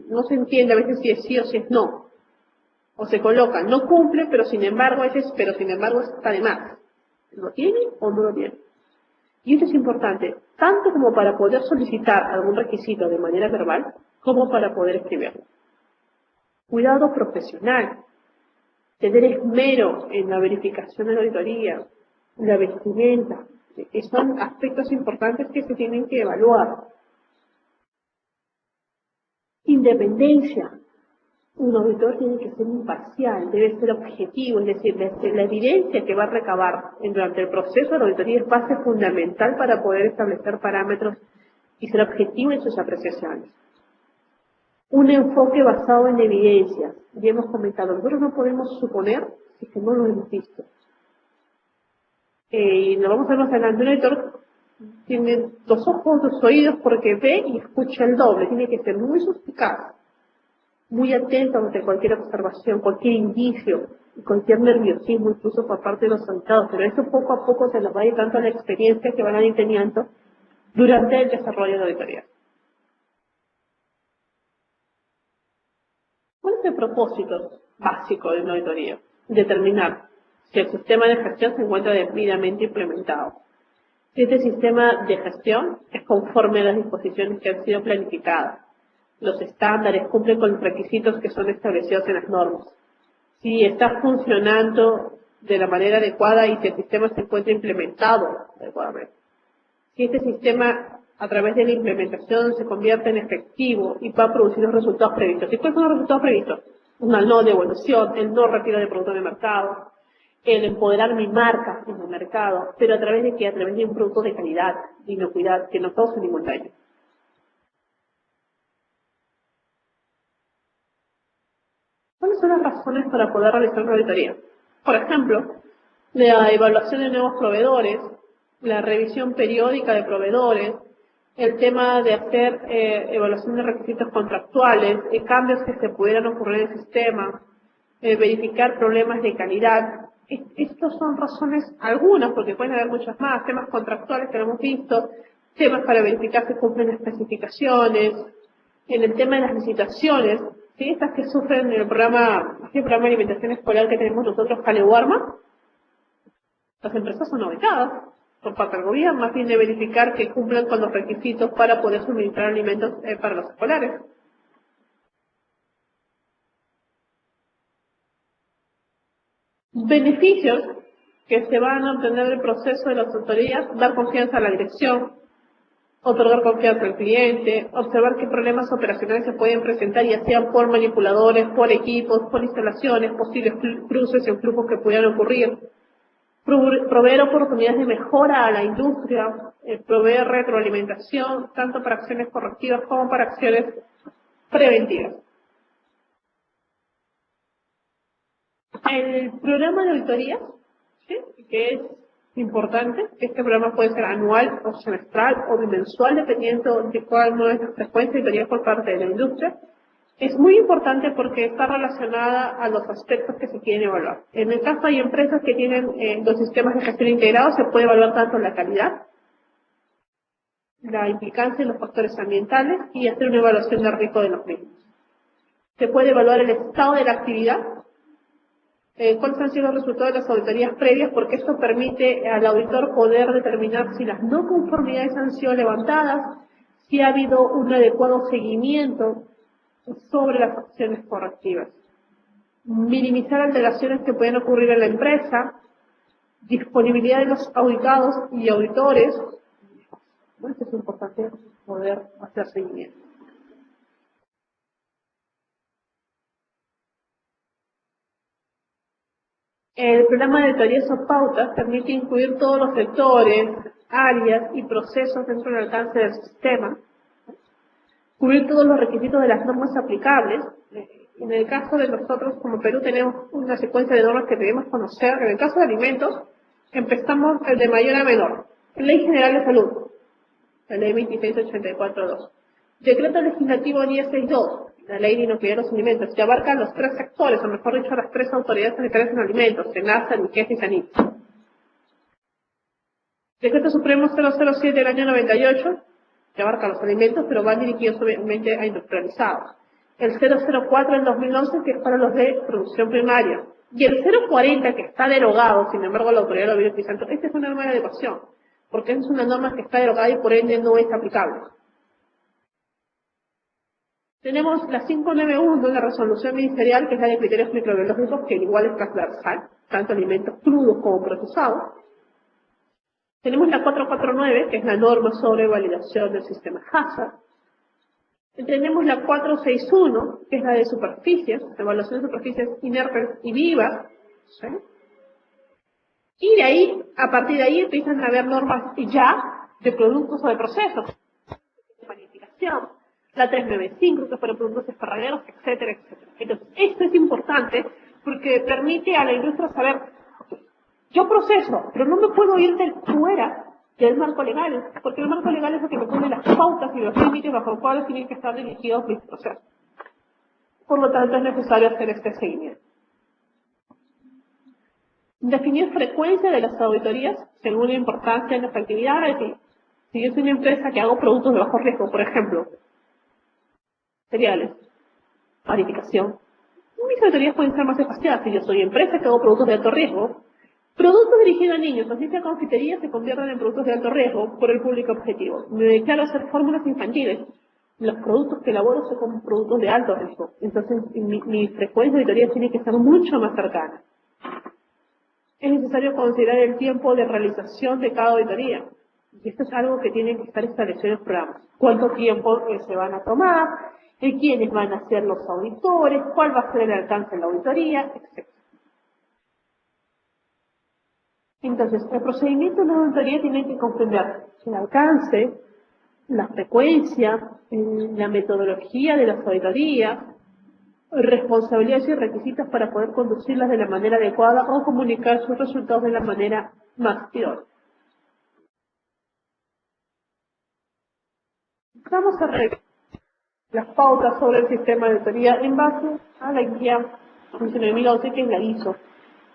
No se entiende a veces si es sí o si es no. O se coloca, no cumple, pero sin embargo está de más. ¿Lo tiene o no lo tiene? Y esto es importante, tanto como para poder solicitar algún requisito de manera verbal, como para poder escribirlo. cuidado profesional, tener esmero en la verificación de la auditoría, la vestimenta, que son aspectos importantes que se tienen que evaluar. Independencia. Un auditor tiene que ser imparcial, debe ser objetivo, es decir, la evidencia que va a recabar durante el proceso de la auditoría es base fundamental para poder establecer parámetros y ser objetivo en sus apreciaciones. Un enfoque basado en evidencias. Ya hemos comentado, nosotros no podemos suponer si que no lo hemos visto. Y lo vamos a ver más adelante. Un auditor tiene los ojos, los oídos, porque ve y escucha el doble. Tiene que ser muy suspicaz, muy atento ante cualquier observación, cualquier indicio, cualquier nerviosismo, incluso por parte de los auditados. Pero eso poco a poco se nos va a ir tanto la experiencia que van a ir teniendo durante el desarrollo de la auditoría. ¿Cuál es el propósito básico de una auditoría? Determinar si el sistema de gestión se encuentra debidamente implementado. Si este sistema de gestión es conforme a las disposiciones que han sido planificadas. Los estándares cumplen con los requisitos que son establecidos en las normas. Si está funcionando de la manera adecuada y si el sistema se encuentra implementado adecuadamente. Si este sistema, a través de la implementación, se convierte en efectivo y va a producir los resultados previstos. ¿Y cuáles son los resultados previstos? Una no devolución, el no retiro de producto en el mercado, el empoderar mi marca en el mercado, pero a través de qué? A través de un producto de calidad, de inocuidad, que no cause ningún daño. ¿Cuáles son las razones para poder realizar una auditoría? Por ejemplo, la evaluación de nuevos proveedores, la revisión periódica de proveedores, el tema de hacer evaluación de requisitos contractuales, cambios que se pudieran ocurrir en el sistema, verificar problemas de calidad. Estas son razones algunas, porque pueden haber muchas más, temas contractuales que lo hemos visto, temas para verificar si cumplen especificaciones, en el tema de las licitaciones, ¿sí? Estas que sufren el programa de alimentación escolar que tenemos nosotros, Cale Warma, las empresas son auditadas por parte del gobierno, a fin de verificar que cumplan con los requisitos para poder suministrar alimentos para los escolares. Beneficios que se van a obtener del proceso de las autoridades: dar confianza a la dirección, otorgar confianza al cliente, observar qué problemas operacionales se pueden presentar, ya sean por manipuladores, por equipos, por instalaciones, posibles cruces en flujos que pudieran ocurrir, proveer oportunidades de mejora a la industria, proveer retroalimentación, tanto para acciones correctivas como para acciones preventivas. El programa de auditoría, ¿sí?, que es importante, este programa puede ser anual o semestral o bimensual, dependiendo de cuál no es la frecuencia de auditoría por parte de la industria. Es muy importante porque está relacionada a los aspectos que se quieren evaluar. En el caso hay empresas que tienen los sistemas de gestión integrados, se puede evaluar tanto la calidad, la implicancia en los factores ambientales y hacer una evaluación de riesgo de los mismos. Se puede evaluar el estado de la actividad, cuáles han sido los resultados de las auditorías previas, porque esto permite al auditor poder determinar si las no conformidades han sido levantadas, si ha habido un adecuado seguimiento sobre las acciones correctivas. Minimizar alteraciones que pueden ocurrir en la empresa, disponibilidad de los auditados y auditores. Bueno, esto es importante poder hacer seguimiento. El programa de auditorías o pautas permite incluir todos los sectores, áreas y procesos dentro del alcance del sistema, cubrir todos los requisitos de las normas aplicables. En el caso de nosotros, como Perú, tenemos una secuencia de normas que debemos conocer. En el caso de alimentos, empezamos de mayor a menor. Ley General de Salud, la Ley 2684-2. Decreto Legislativo 1062, la Ley de Inocuidad de los Alimentos, que abarca los tres sectores, o mejor dicho, las tres autoridades sanitarias en alimentos: SENASA, INQES y SANIT. Decreto Supremo 007 del año 98, que abarca los alimentos, pero van dirigidos obviamente a industrializados. El 004 del 2011, que es para los de producción primaria. Y el 040, que está derogado, sin embargo la autoridad lo viene utilizando. Esta es una norma de adecuación, porque es una norma que está derogada y por ende no es aplicable. Tenemos la 591, la resolución ministerial, que es la de criterios microbiológicos, que igual es transversal, tanto alimentos crudos como procesados. Tenemos la 449, que es la norma sobre validación del sistema Hazard. Tenemos la 461, que es la de superficies, evaluación de superficies inertes y vivas. ¿Sí? Y de ahí, a partir de ahí, empiezan a haber normas ya de productos o de procesos. Planificación, la 395, que fueron productos esparragueros, etcétera, etcétera. Entonces, esto es importante porque permite a la industria saber, yo proceso, pero no me puedo ir fuera del marco legal, porque el marco legal es lo que me pone las pautas y los límites bajo los cuales tienen que estar dirigidos mis procesos. Por lo tanto, es necesario hacer este seguimiento. Definir frecuencia de las auditorías según la importancia de las actividades. Si yo soy una empresa que hago productos de bajo riesgo, por ejemplo, cereales, panificación, mis auditorías pueden ser más espaciadas. Si yo soy empresa que hago productos de alto riesgo, productos dirigidos a niños, así sea confitería, se convierten en productos de alto riesgo por el público objetivo. Me declaro hacer fórmulas infantiles. Los productos que elaboro son productos de alto riesgo. Entonces, mi frecuencia de auditoría tiene que ser mucho más cercana. Es necesario considerar el tiempo de realización de cada auditoría. Y esto es algo que tienen que estar establecido en los programas. ¿Cuánto tiempo se van a tomar? ¿Quiénes van a ser los auditores? ¿Cuál va a ser el alcance de la auditoría? Etc. Entonces, el procedimiento de la auditoría tiene que comprender el alcance, la frecuencia, la metodología de las auditorías, responsabilidades y requisitos para poder conducirlas de la manera adecuada o comunicar sus resultados de la manera más idónea. Vamos a revisar las pautas sobre el sistema de auditoría en base a la guía 19.011, que es la ISO,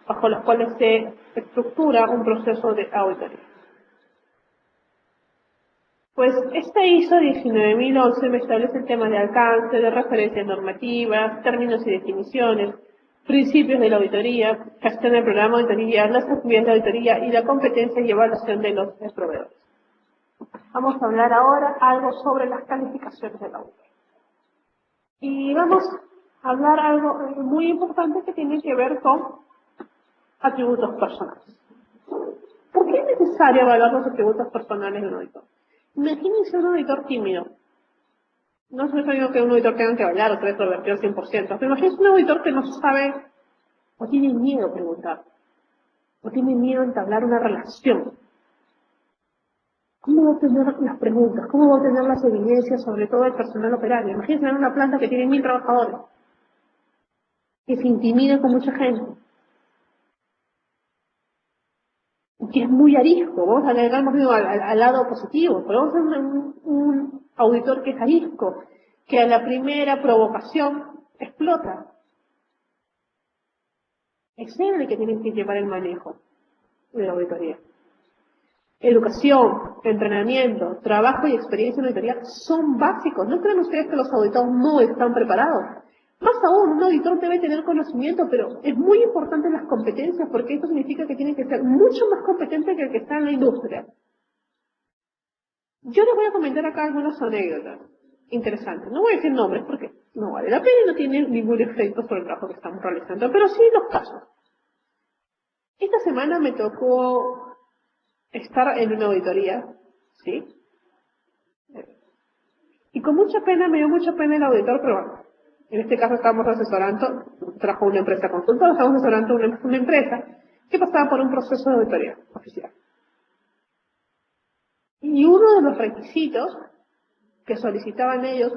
bajo las cuales se estructura un proceso de auditoría. Pues esta ISO 19.011 me establece el tema de alcance, de referencias normativas, términos y definiciones, principios de la auditoría, gestión del programa de auditoría, las actividades de auditoría y la competencia y evaluación de los proveedores. Vamos a hablar ahora algo sobre las calificaciones de la auditoría. Y vamos a hablar algo muy importante que tiene que ver con atributos personales. ¿Por qué es necesario evaluar los atributos personales de un auditor? Imagínense un auditor tímido. No estoy diciendo que un auditor tenga que bailar o que extrovertido al 100%, pero imagínense un auditor que no sabe o tiene miedo a preguntar, o tiene miedo a entablar una relación. ¿Cómo va a obtener las preguntas? ¿Cómo va a obtener las evidencias sobre todo el personal operario? Imagínense en una planta que tiene 1000 trabajadores, que se intimida con mucha gente, que es muy arisco. Vamos a agregar al lado positivo, pero vamos a tener un auditor que es arisco, que a la primera provocación explota. Es él el que tiene que llevar el manejo de la auditoría. Educación, entrenamiento, trabajo y experiencia en auditoría son básicos. ¿No creen ustedes que los auditores no están preparados? Más aún, un auditor debe tener conocimiento, pero es muy importante las competencias, porque esto significa que tiene que ser mucho más competente que el que está en la industria. Yo les voy a comentar acá algunas anécdotas interesantes. No voy a decir nombres porque no vale la pena y no tiene ningún efecto sobre el trabajo que estamos realizando, pero sí los casos. Esta semana me tocó estar en una auditoría, ¿sí? Y con mucha pena, me dio mucha pena el auditor, pero bueno, en este caso estábamos asesorando, trajo una empresa consultora, estábamos asesorando una empresa que pasaba por un proceso de auditoría oficial. Y uno de los requisitos que solicitaban ellos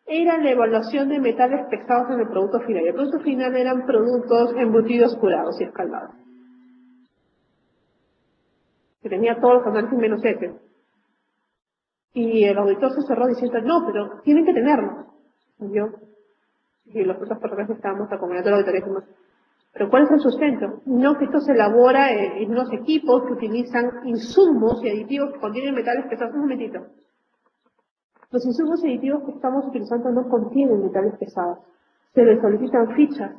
era la evaluación de metales pesados en el producto final. El producto final eran productos embutidos, curados y escaldados, que tenía todos los análisis menos ese. Y el auditor se cerró diciendo, no, pero tienen que tenerlo. Y las otras personas que estábamos acompañando la auditoría dijimos, pero ¿cuál es el sustento? No, que esto se elabora en unos equipos que utilizan insumos y aditivos que contienen metales pesados. Un momentito. Los insumos y aditivos que estamos utilizando no contienen metales pesados. Se les solicitan fichas.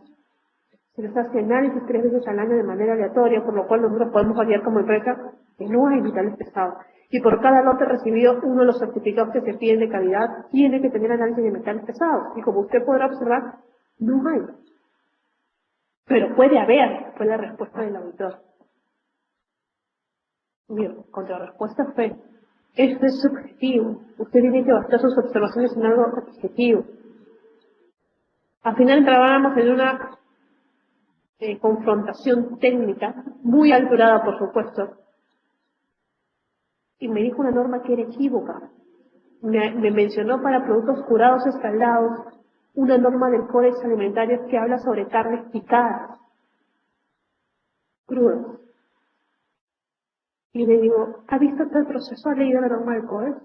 Se les hace análisis 3 veces al año de manera aleatoria, por lo cual nosotros podemos validar como empresa que no hay metales pesados. Y por cada lote recibido, uno de los certificados que se piden de calidad tiene que tener análisis de metales pesados. Y como usted podrá observar, no hay. Pero puede haber, fue la respuesta del auditor. Bien, contrarrespuesta fue, esto es subjetivo. Usted tiene que basar sus observaciones en algo objetivo. Al final entrábamos en una confrontación técnica, muy alturada por supuesto, y me dijo una norma que era equívoca. Me mencionó para productos curados escaldados una norma del Códex Alimentario que habla sobre carnes picadas, crudas. Y le digo, ¿ha visto todo el proceso? ¿Ha leído la norma del Códex?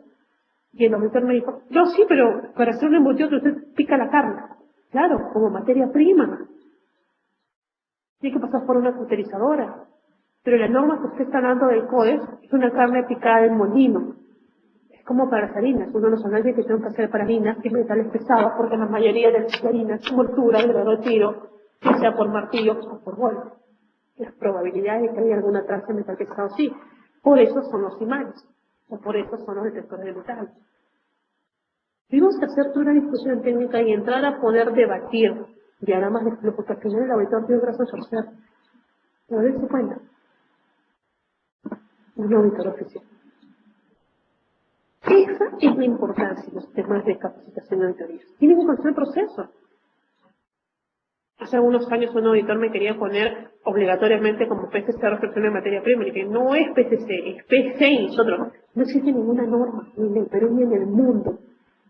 Y el auditor me dijo, no, sí, pero para hacer un embutido usted pica la carne. Claro, como materia prima. Tiene que pasar por una cauterizadora. Pero la norma que usted está dando del Códex es una carne picada en molino. Es como para las harinas. Uno de los análisis que tengo que hacer para harinas es metales pesados, porque la mayoría de las harinas, su moltura, el grado de tiro, ya sea por martillo o por bol. Las probabilidades de que haya alguna traza de metal pesado, sí. Por eso son los imanes, o por eso son los detectores de metal. Tuvimos que hacer toda una discusión técnica y entrar a poder debatir diagramas de flujo, porque al final el auditor tiene brazos social. Pero dense cuenta, un auditor oficial. Esa es la importancia de los temas de capacitación de auditorías. Tienen que conocer el proceso. Hace algunos años un auditor me quería poner obligatoriamente como PCC reflexión de materia prima. Y dije, no es PCC, es PC y nosotros. No existe ninguna norma, ni en el Perú ni en el mundo,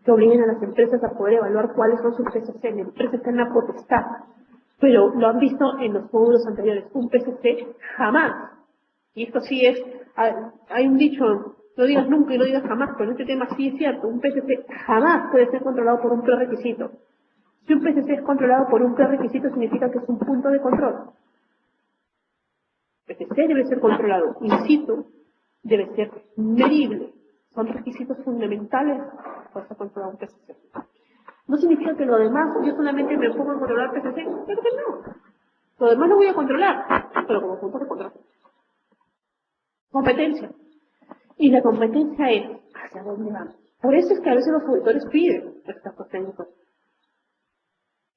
que obliguen a las empresas a poder evaluar cuáles son sus PCC. La empresa está en la potestad. Pero lo han visto en los módulos anteriores. Un PCC jamás. Y esto sí es, hay un dicho, no digas nunca y no digas jamás, pero en este tema sí es cierto. Un PCC jamás puede ser controlado por un prerequisito. Si un PCC es controlado por un prerequisito, significa que es un punto de control. El PCC debe ser controlado in situ, debe ser medible. Son requisitos fundamentales para ser controlado un PCC. No significa que lo demás, yo solamente me pongo a controlar PCC, pero que no. Lo demás lo voy a controlar, pero como punto de control. Competencia. Y la competencia es hacia dónde vamos. Por eso es que a veces los auditores piden estos técnicos.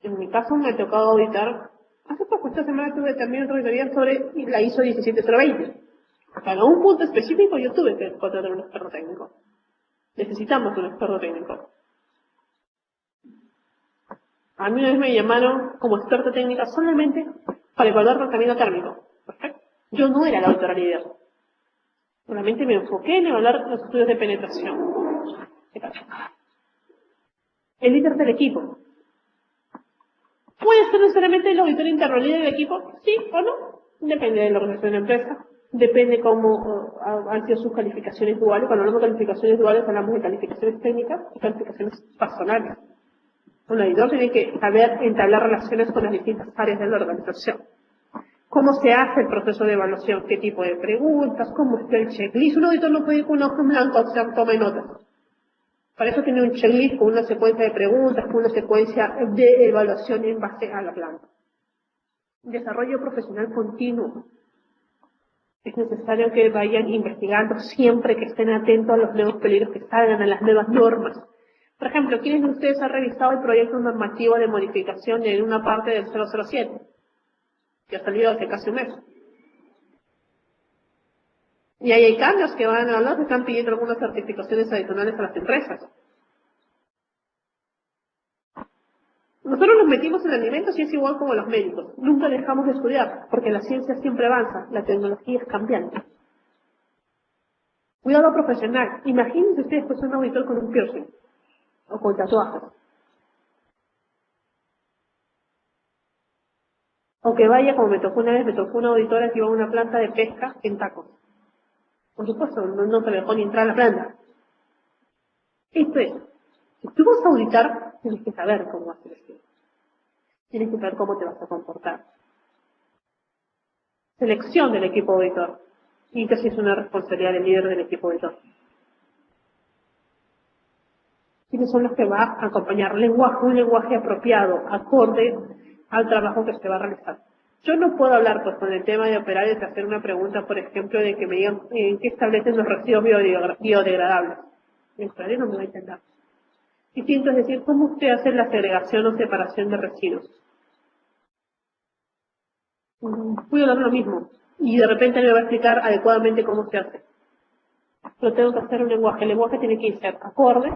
En mi caso me ha tocado auditar, hace poco, esta semana tuve también otra auditoría sobre la ISO 17020. Para un punto específico yo tuve que contratar un experto técnico. Necesitamos un experto técnico. A mí una vez me llamaron como experta técnica solamente para evaluar tratamiento térmico. Perfecto. Yo no era la auditora líder. Solamente me enfoqué en evaluar los estudios de penetración. ¿Qué tal? El líder del equipo. ¿Puede ser necesariamente el auditor interno líder del equipo? Sí o no. Depende de la organización de la empresa. Depende cómo han sido sus calificaciones duales. Cuando hablamos de calificaciones duales hablamos de calificaciones técnicas y calificaciones personales. Un auditor tiene que saber entablar relaciones con las distintas áreas de la organización. ¿Cómo se hace el proceso de evaluación? ¿Qué tipo de preguntas? ¿Cómo está el checklist? Un auditor no puede ir con un ojo en blanco a hacer toma notas. Para eso tiene un checklist con una secuencia de preguntas, con una secuencia de evaluación en base a la planta. Desarrollo profesional continuo. Es necesario que vayan investigando siempre, que estén atentos a los nuevos peligros que salgan, a las nuevas normas. Por ejemplo, ¿quiénes de ustedes han revisado el proyecto normativo de modificación en una parte del 007? Que ha salido hace casi un mes. Y ahí hay cambios que van a hablar, que están pidiendo algunas certificaciones adicionales a las empresas. Nosotros nos metimos en alimentos y es igual como los médicos. Nunca dejamos de estudiar, porque la ciencia siempre avanza, la tecnología es cambiante. Cuidado profesional. Imagínense ustedes que son un auditor con un piercing o con tatuajes. O que vaya, como me tocó una vez, me tocó una auditora que iba a una planta de pesca en tacos. Por supuesto, no se dejó ni entrar a la planta. Esto es, si tú vas a auditar, tienes que saber cómo hacer esto. Tienes que saber cómo te vas a comportar. Selección del equipo auditor. Y casi es una responsabilidad del líder del equipo auditor. ¿Quiénes son los que va a acompañar? Un lenguaje apropiado, acorde al trabajo que se va a realizar. Yo no puedo hablar pues con el tema de operarios y hacer una pregunta, por ejemplo, de que me digan en qué establecen los residuos biodegradables. El operario no me va a entender. Distinto es decir, cómo usted hace la segregación o separación de residuos. Voy a hablar lo mismo y de repente me va a explicar adecuadamente cómo se hace. Pero tengo que hacer un lenguaje. El lenguaje tiene que ser acorde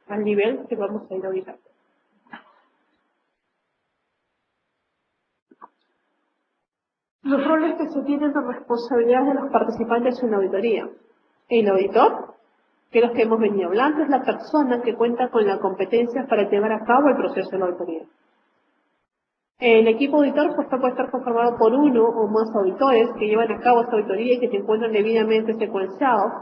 al nivel que vamos a ir auditando. Los roles que se tienen de responsabilidad de los participantes en la auditoría. El auditor, que es los que hemos venido hablando, es la persona que cuenta con la competencia para llevar a cabo el proceso de la auditoría. El equipo auditor pues, puede estar conformado por uno o más auditores que llevan a cabo esta auditoría y que se encuentran debidamente secuenciados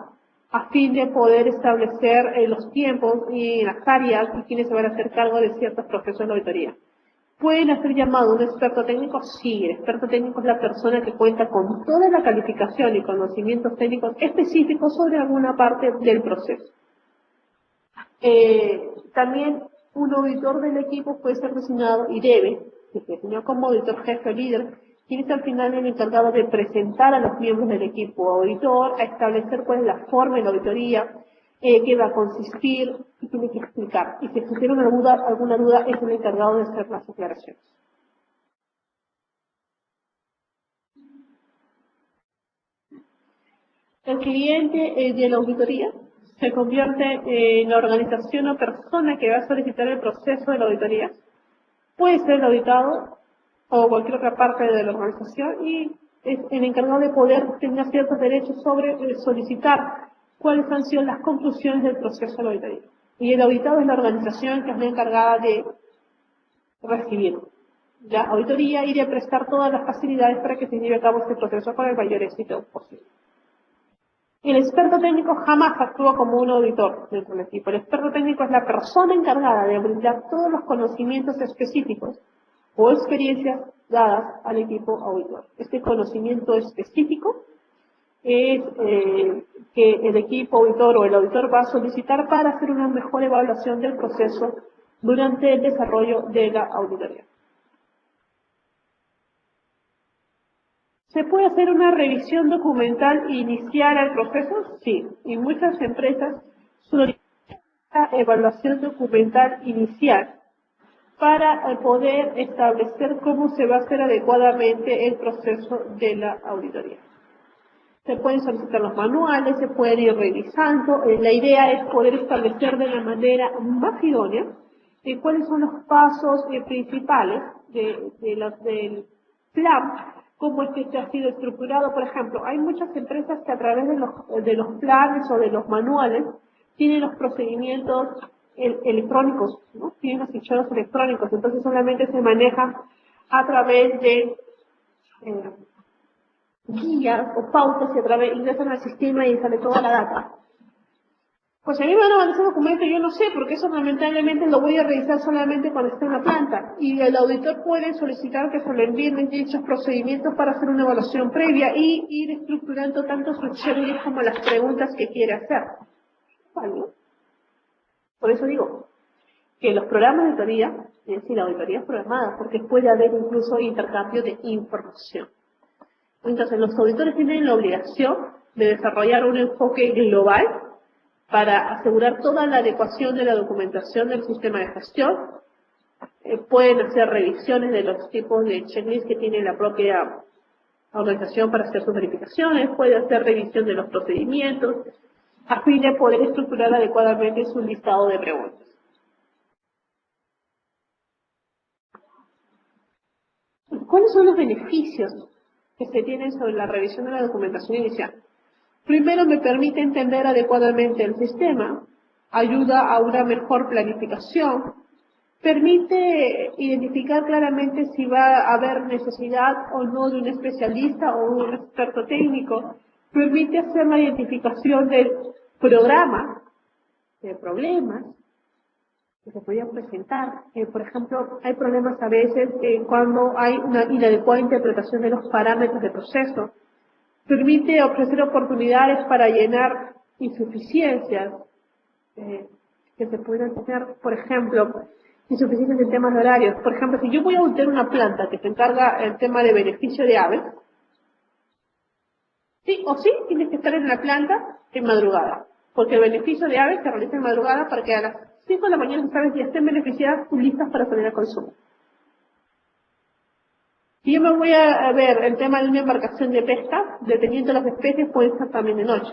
a fin de poder establecer los tiempos y las áreas y quienes se van a hacer cargo de ciertos procesos de auditoría. ¿Pueden hacer llamado a un experto técnico? Sí, el experto técnico es la persona que cuenta con toda la calificación y conocimientos técnicos específicos sobre alguna parte del proceso. También un auditor del equipo puede ser designado y debe, que se definió como auditor jefe o líder, quien es al final el encargado de presentar a los miembros del equipo auditor, a establecer cuál es la forma de la auditoría, qué va a consistir y tiene que explicar. Y si existiera alguna duda, es el encargado de hacer las aclaraciones. El cliente de la auditoría se convierte en la organización o persona que va a solicitar el proceso de la auditoría. Puede ser el auditado o cualquier otra parte de la organización y es el encargado de poder tener ciertos derechos sobre solicitar cuáles han sido las conclusiones del proceso de la auditoría. Y el auditado es la organización que es la encargada de recibir la auditoría y de prestar todas las facilidades para que se lleve a cabo este proceso con el mayor éxito posible. El experto técnico jamás actúa como un auditor dentro del equipo. El experto técnico es la persona encargada de brindar todos los conocimientos específicos o experiencias dadas al equipo auditor. Este conocimiento específico es que el equipo auditor o el auditor va a solicitar para hacer una mejor evaluación del proceso durante el desarrollo de la auditoría. ¿Se puede hacer una revisión documental inicial al proceso? Sí, y muchas empresas solicitan la evaluación documental inicial para poder establecer cómo se va a hacer adecuadamente el proceso de la auditoría. Se pueden solicitar los manuales, se pueden ir revisando. La idea es poder establecer de la manera más idónea cuáles son los pasos principales del plan, cómo es que se ha sido estructurado. Por ejemplo, hay muchas empresas que a través de los planes o de los manuales tienen los procedimientos electrónicos, ¿no? Tienen los ficheros electrónicos, entonces solamente se maneja a través de guías o pautas y a través ingresan al sistema y sale toda la data. Pues a mí me van a mandar ese documento, yo no sé, porque eso lamentablemente lo voy a revisar solamente cuando esté en la planta. Y el auditor puede solicitar que se le envíen dichos procedimientos para hacer una evaluación previa y ir estructurando tanto su checklist como las preguntas que quiere hacer. ¿Vale? Por eso digo que los programas de auditoría, es decir, la auditoría es programada, porque puede haber incluso intercambio de información. Entonces, los auditores tienen la obligación de desarrollar un enfoque global para asegurar toda la adecuación de la documentación del sistema de gestión. Pueden hacer revisiones de los tipos de checklist que tiene la propia organización para hacer sus verificaciones, puede hacer revisión de los procedimientos, a fin de poder estructurar adecuadamente su listado de preguntas. ¿Cuáles son los beneficios que se tienen sobre la revisión de la documentación inicial? Primero, me permite entender adecuadamente el sistema, ayuda a una mejor planificación, permite identificar claramente si va a haber necesidad o no de un especialista o un experto técnico, permite hacer la identificación del programa, de problemas que se podían presentar. Por ejemplo, hay problemas a veces cuando hay una inadecuada interpretación de los parámetros de proceso. Permite ofrecer oportunidades para llenar insuficiencias que se puedan tener. Por ejemplo, insuficiencias en temas de horarios. Por ejemplo, si yo voy a auditar una planta que se encarga el tema de beneficio de aves, sí o sí tienes que estar en la planta en madrugada, porque el beneficio de aves se realiza en madrugada para que a las 5 de la mañana las aves ya estén beneficiadas y listas para salir al consumo. Si yo me voy a ver el tema de una embarcación de pesca, dependiendo de las especies, puede ser también de noche.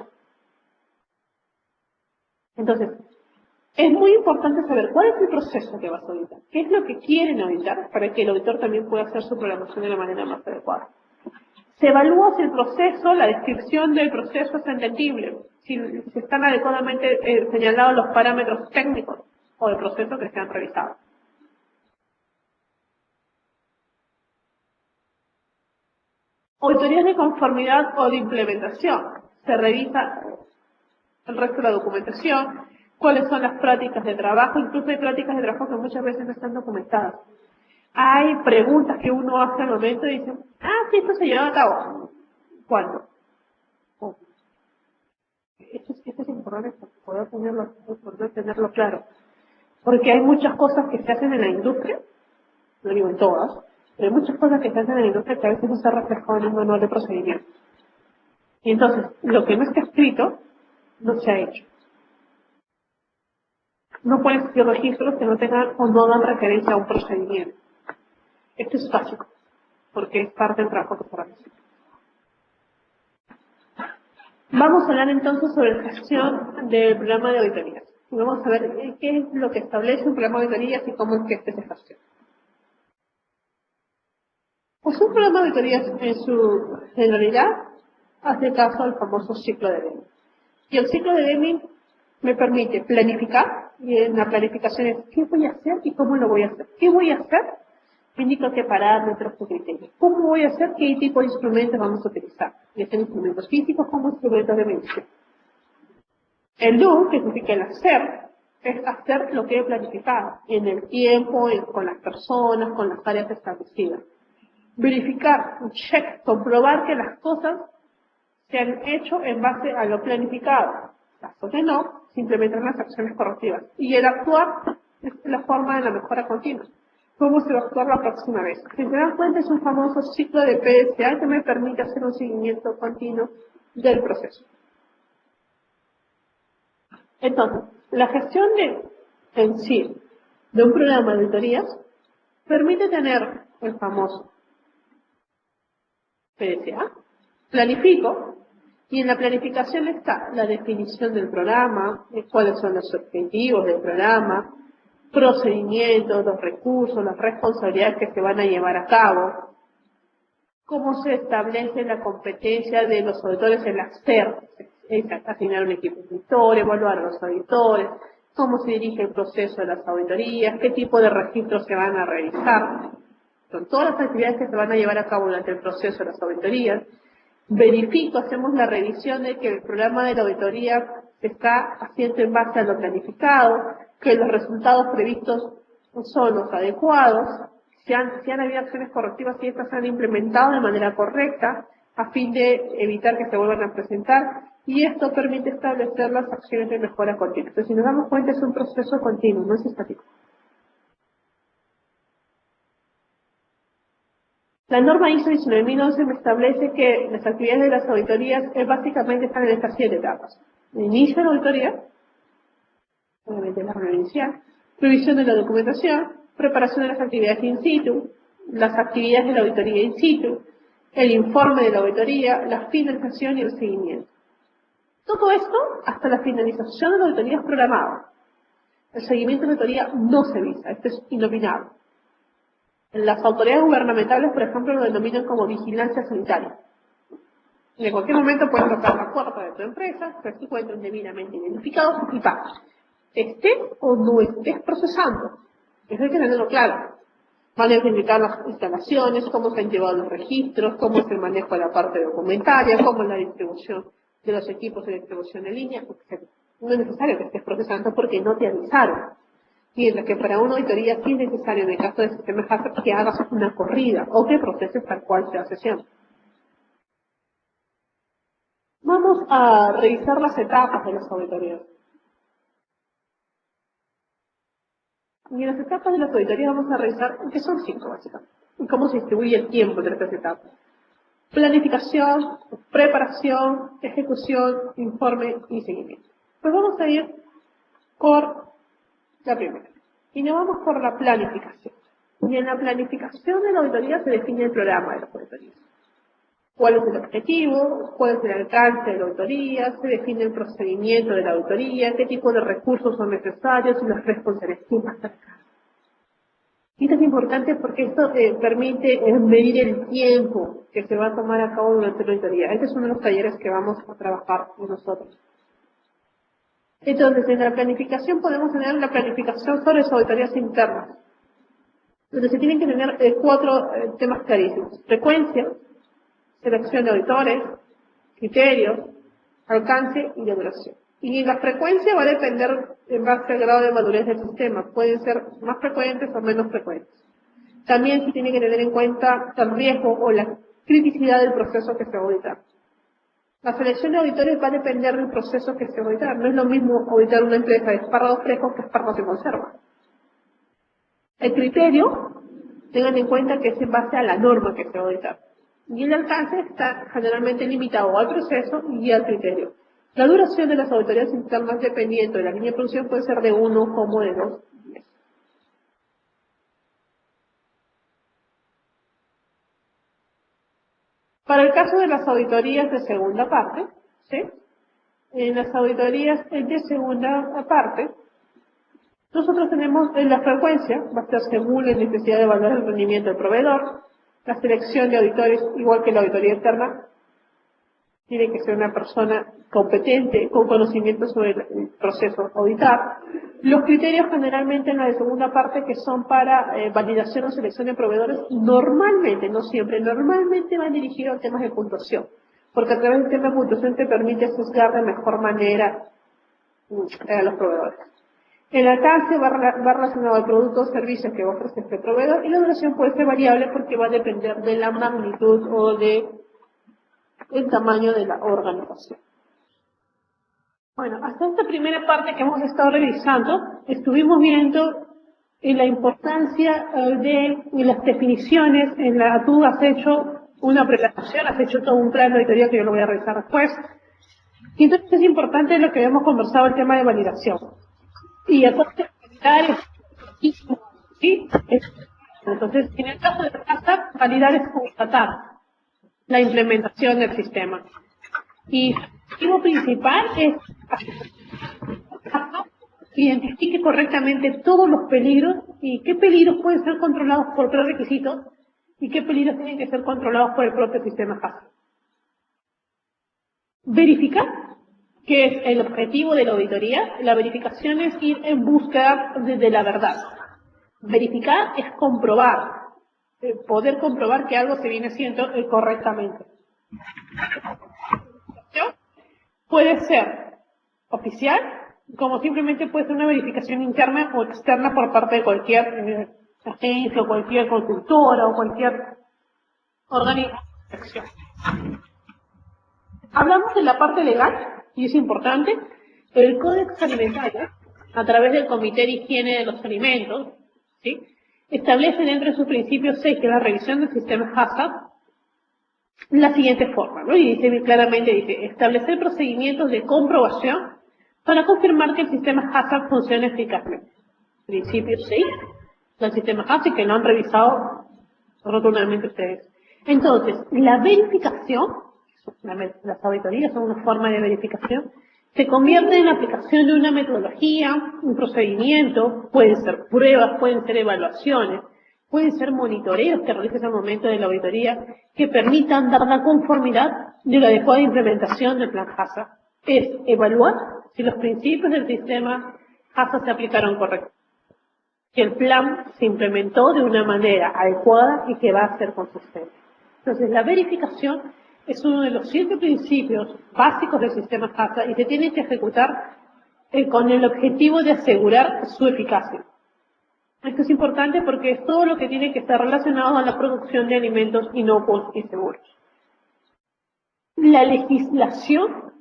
Entonces, es muy importante saber cuál es el proceso que vas a auditar, qué es lo que quieren auditar, para que el auditor también pueda hacer su programación de la manera más adecuada. Se evalúa si el proceso, la descripción del proceso es entendible, si están adecuadamente señalados los parámetros técnicos o del proceso que se han revisado. Auditorías de conformidad o de implementación. Se revisa el resto de la documentación, cuáles son las prácticas de trabajo, incluso hay prácticas de trabajo que muchas veces no están documentadas. Hay preguntas que uno hace al momento y dice, sí, esto se lleva a cabo. ¿Cuándo? Oh, esto es importante para poder tenerlo claro. Porque hay muchas cosas que se hacen en la industria, no digo en todas, pero hay muchas cosas que se hacen en la industria que a veces no se reflejan en un manual de procedimiento. Y entonces, lo que no está escrito, no se ha hecho. No pueden existir registros que no tengan o no dan referencia a un procedimiento. Esto es básico, porque es parte del trabajo que se realiza. Vamos a hablar entonces sobre la gestión del programa de auditorías. Vamos a ver qué es lo que establece un programa de auditorías y cómo es que este se gestiona. Pues un programa de auditorías en su generalidad hace caso al famoso ciclo de Deming. Y el ciclo de Deming me permite planificar, y en la planificación es qué voy a hacer y cómo lo voy a hacer. ¿Qué voy a hacer? Me indico qué parámetros, qué criterios. ¿Cómo voy a hacer? ¿Qué tipo de instrumentos vamos a utilizar? Ya sean instrumentos físicos como instrumentos de medición. El do, que significa el hacer, es hacer lo que he planificado, en el tiempo, con las personas, con las áreas establecidas. Verificar, un check, comprobar que las cosas se han hecho en base a lo planificado. Caso que no, se implementan las acciones correctivas. Y el actuar es la forma de la mejora continua. ¿Cómo se va a actuar la próxima vez? Si se dan cuenta, es un famoso ciclo de PSA que me permite hacer un seguimiento continuo del proceso. Entonces, la gestión en sí de un programa de auditorías permite tener el famoso PSA, planifico, y en la planificación está la definición del programa, cuáles son los objetivos del programa, procedimientos, los recursos, las responsabilidades que se van a llevar a cabo, cómo se establece la competencia de los auditores en la SER, es asignar un equipo de auditores, evaluar a los auditores, cómo se dirige el proceso de las auditorías, qué tipo de registros se van a realizar. Son todas las actividades que se van a llevar a cabo durante el proceso de las auditorías. Verifico, hacemos la revisión de que el programa de la auditoría se está haciendo en base a lo planificado, que los resultados previstos son los adecuados, si han habido acciones correctivas y estas se han implementado de manera correcta a fin de evitar que se vuelvan a presentar, y esto permite establecer las acciones de mejora continua. Entonces, si nos damos cuenta, es un proceso continuo, no es estático. La norma ISO 19011 me establece que las actividades de las auditorías básicamente están en estas 7 etapas. El inicio de la auditoría, obviamente la reunión inicial, revisión de la documentación, preparación de las actividades in situ, las actividades de la auditoría in situ, el informe de la auditoría, la finalización y el seguimiento. Todo esto hasta la finalización de la auditoría es programado. El seguimiento de la auditoría no se visa, esto es inopinable. Las autoridades gubernamentales, por ejemplo, lo denominan como vigilancia sanitaria. Y en cualquier momento pueden tocar la puerta de tu empresa, que se encuentren debidamente identificados y pagas. Estés o no estés procesando. Eso hay que tenerlo claro. Van a identificar las instalaciones, cómo se han llevado los registros, cómo es el manejo de la parte documentaria, cómo es la distribución de los equipos de distribución en línea, etc. No es necesario que estés procesando porque no te avisaron. Mientras que para una auditoría sí es necesario, en el caso de sistemas HACCP, que hagas una corrida o que proceses tal cual sea sesión. Vamos a revisar las etapas de las auditorías. Y en las etapas de las auditorías vamos a revisar, que son 5 básicamente, y cómo se distribuye el tiempo entre estas etapas. Planificación, preparación, ejecución, informe y seguimiento. Pues vamos a ir por la primera. Y nos vamos por la planificación. Y en la planificación de la auditoría se define el programa de las auditorías. ¿Cuál es el objetivo? ¿Cuál es el alcance de la auditoría? Se define el procedimiento de la auditoría, qué tipo de recursos son necesarios y las responsabilidades que va a estar a cargo. Y esto es importante porque esto permite medir el tiempo que se va a tomar a cabo durante la auditoría. Este es uno de los talleres que vamos a trabajar nosotros. Entonces, en la planificación podemos tener la planificación sobre las auditorías internas, donde se tienen que tener 4 temas clarísimos: frecuencia, selección de auditores, criterios, alcance y la duración. Y la frecuencia va a depender en base al grado de madurez del sistema. Pueden ser más frecuentes o menos frecuentes. También se tiene que tener en cuenta el riesgo o la criticidad del proceso que se va a auditar. La selección de auditores va a depender del proceso que se va a auditar. No es lo mismo auditar una empresa de espárragos frescos que espárragos en conserva. El criterio, tengan en cuenta que es en base a la norma que se va a auditar. Y el alcance está generalmente limitado al proceso y al criterio. La duración de las auditorías internas, dependiendo de la línea de producción, puede ser de 1 como de 2 meses. Para el caso de las auditorías de segunda parte, ¿sí? En las auditorías de segunda parte, nosotros tenemos la frecuencia, va a ser según la necesidad de evaluar el rendimiento del proveedor. La selección de auditores, igual que la auditoría interna, tiene que ser una persona competente, con conocimiento sobre el proceso a auditar. Los criterios generalmente en la de segunda parte, que son para validación o selección de proveedores, normalmente, no siempre, normalmente van dirigidos a temas de puntuación, porque a través del tema de puntuación te permite juzgar de mejor manera a los proveedores. El alcance va relacionado al producto o servicios que ofrece este proveedor, y la duración puede ser variable porque va a depender de la magnitud o de el tamaño de la organización. Bueno, hasta esta primera parte que hemos estado revisando, estuvimos viendo la importancia de las definiciones. Tú has hecho una preparación, has hecho todo un plan de auditoría que yo lo voy a revisar después. Y entonces es importante lo que habíamos conversado, el tema de validación. Y aparte de validar ¿sí? Entonces, en el caso de la casa, validar es constatar la implementación del sistema. Y el objetivo principal es que identifique correctamente todos los peligros y qué peligros pueden ser controlados por prerequisitos y qué peligros tienen que ser controlados por el propio sistema HACCP. Verificar, que es el objetivo de la auditoría. La verificación es ir en búsqueda de la verdad. Verificar es comprobar, poder comprobar que algo se viene haciendo correctamente. Puede ser oficial, como simplemente puede ser una verificación interna o externa por parte de cualquier agencia o cualquier consultora o cualquier organismo de acción. Hablamos de la parte legal, y es importante. El Códex Alimentario, a través del Comité de Higiene de los Alimentos, ¿sí?, establece dentro de sus principios 6, que es la revisión del sistema HACCP, la siguiente forma, ¿no? Y dice claramente, dice, establecer procedimientos de comprobación para confirmar que el sistema HACCP funciona eficazmente. Principio 6 del sistema HACCP, que lo han revisado rotundamente ustedes. Entonces, la verificación, las auditorías son una forma de verificación, se convierte en la aplicación de una metodología, un procedimiento, pueden ser pruebas, pueden ser evaluaciones, pueden ser monitoreos que realices al momento de la auditoría, que permitan dar la conformidad de la adecuada implementación del plan HACCP. Es evaluar si los principios del sistema HACCP se aplicaron correctamente, que el plan se implementó de una manera adecuada y que va a ser consistente. Entonces, la verificación es uno de los 7 principios básicos del sistema HACCP y se tiene que ejecutar con el objetivo de asegurar su eficacia. Esto es importante porque es todo lo que tiene que estar relacionado a la producción de alimentos inocuos y seguros. La legislación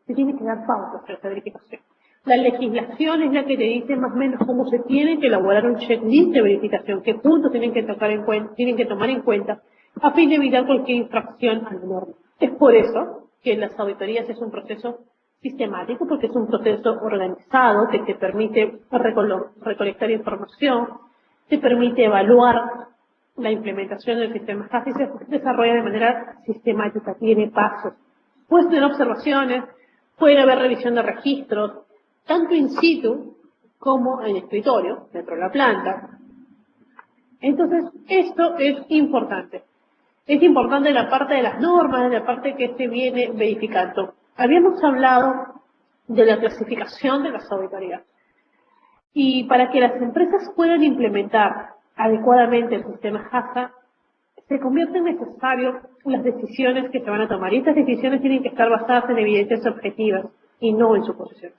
se tiene que dar pautas para esta verificación. La legislación es la que te dice más o menos cómo se tiene que elaborar un checklist de verificación, qué puntos tienen que tomar en cuenta a fin de evitar cualquier infracción a la norma. Es por eso que las auditorías es un proceso sistemático, porque es un proceso organizado que te permite recolectar información, te permite evaluar la implementación del sistema HACCP y se desarrolla de manera sistemática, tiene pasos. Puedes tener observaciones, puede haber revisión de registros, tanto in situ como en escritorio, dentro de la planta. Entonces, esto es importante. Es importante la parte de las normas, la parte que se viene verificando. Habíamos hablado de la clasificación de las auditorías. Y para que las empresas puedan implementar adecuadamente el sistema HACCP, se convierte en necesario las decisiones que se van a tomar. Y estas decisiones tienen que estar basadas en evidencias objetivas y no en suposiciones.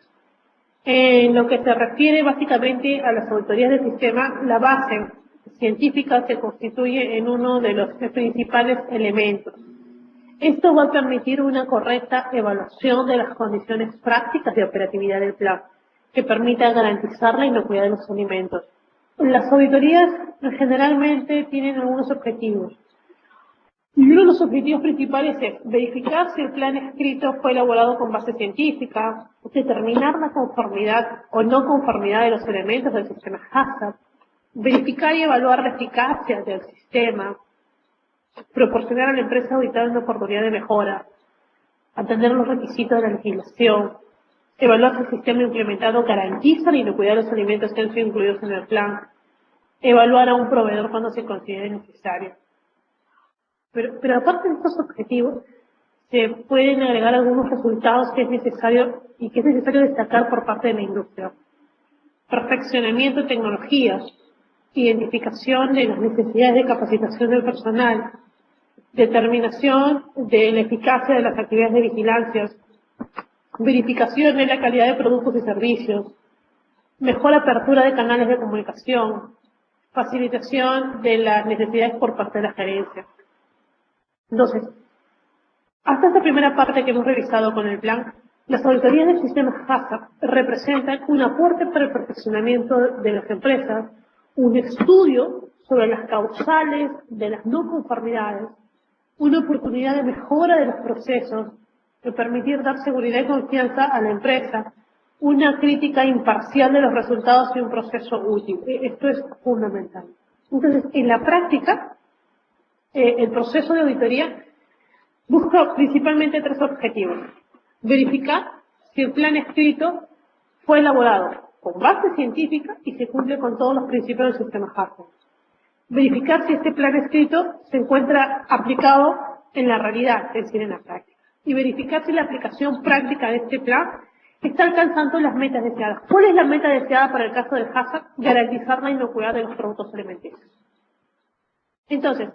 En lo que se refiere básicamente a las auditorías del sistema, la base científica se constituye en uno de los principales elementos. Esto va a permitir una correcta evaluación de las condiciones prácticas de operatividad del plan, que permita garantizar la inocuidad de los alimentos. Las auditorías generalmente tienen algunos objetivos. Y uno de los objetivos principales es verificar si el plan escrito fue elaborado con base científica, determinar la conformidad o no conformidad de los elementos del sistema HACCP, verificar y evaluar la eficacia del sistema, proporcionar a la empresa auditada una oportunidad de mejora, atender los requisitos de la legislación, evaluar si el sistema implementado garantiza la inocuidad de los alimentos que han sido incluidos en el plan, evaluar a un proveedor cuando se considere necesario. Pero aparte de estos objetivos, se pueden agregar algunos resultados que es necesario destacar por parte de la industria. Perfeccionamiento de tecnologías, identificación de las necesidades de capacitación del personal, determinación de la eficacia de las actividades de vigilancia, verificación de la calidad de productos y servicios, mejor apertura de canales de comunicación, facilitación de las necesidades por parte de la gerencia. Entonces, hasta esta primera parte que hemos revisado con el plan, las auditorías del sistema HACCP representan un aporte para el perfeccionamiento de las empresas, un estudio sobre las causales de las no conformidades, una oportunidad de mejora de los procesos, de permitir dar seguridad y confianza a la empresa, una crítica imparcial de los resultados y un proceso útil. Esto es fundamental. Entonces, en la práctica, el proceso de auditoría busca principalmente tres objetivos. Verificar si el plan escrito fue elaborado con base científica y se cumple con todos los principios del sistema HACCP. Verificar si este plan escrito se encuentra aplicado en la realidad, es decir, en la práctica. Y verificar si la aplicación práctica de este plan está alcanzando las metas deseadas. ¿Cuál es la meta deseada para el caso del HACCP? Garantizar la inocuidad de los productos alimenticios. Entonces,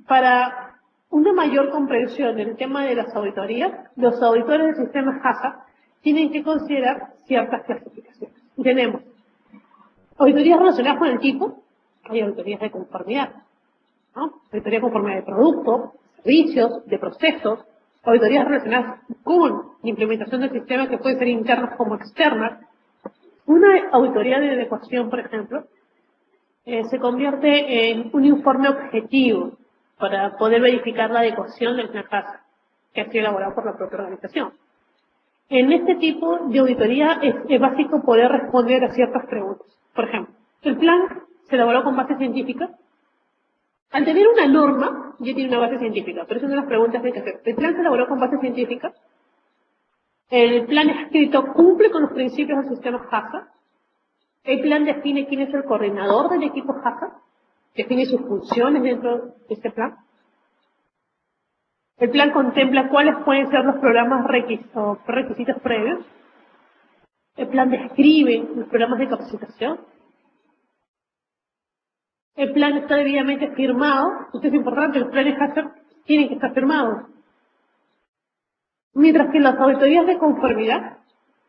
para una mayor comprensión del tema de las auditorías, los auditores del sistema HACCP tienen que considerar ciertas clasificaciones. Tenemos auditorías relacionadas con el tipo, hay auditorías de conformidad, ¿no? Auditoría de conformidad de productos, servicios, de procesos, auditorías relacionadas con la implementación del sistema que pueden ser internas como externas. Una auditoría de adecuación, por ejemplo, se convierte en un informe objetivo para poder verificar la adecuación del plan HACCP que ha sido elaborado por la propia organización. En este tipo de auditoría es básico poder responder a ciertas preguntas. Por ejemplo, el plan se elaboró con base científica. Al tener una norma, ya tiene una base científica, pero es una de las preguntas que hay que hacer. El plan se elaboró con base científica. El plan escrito cumple con los principios del sistema HACCP. El plan define quién es el coordinador del equipo HACCP, define sus funciones dentro de este plan. El plan contempla cuáles pueden ser los programas requisitos previos. El plan describe los programas de capacitación. El plan está debidamente firmado. Esto es importante, los planes HACCP tienen que estar firmados. Mientras que las auditorías de conformidad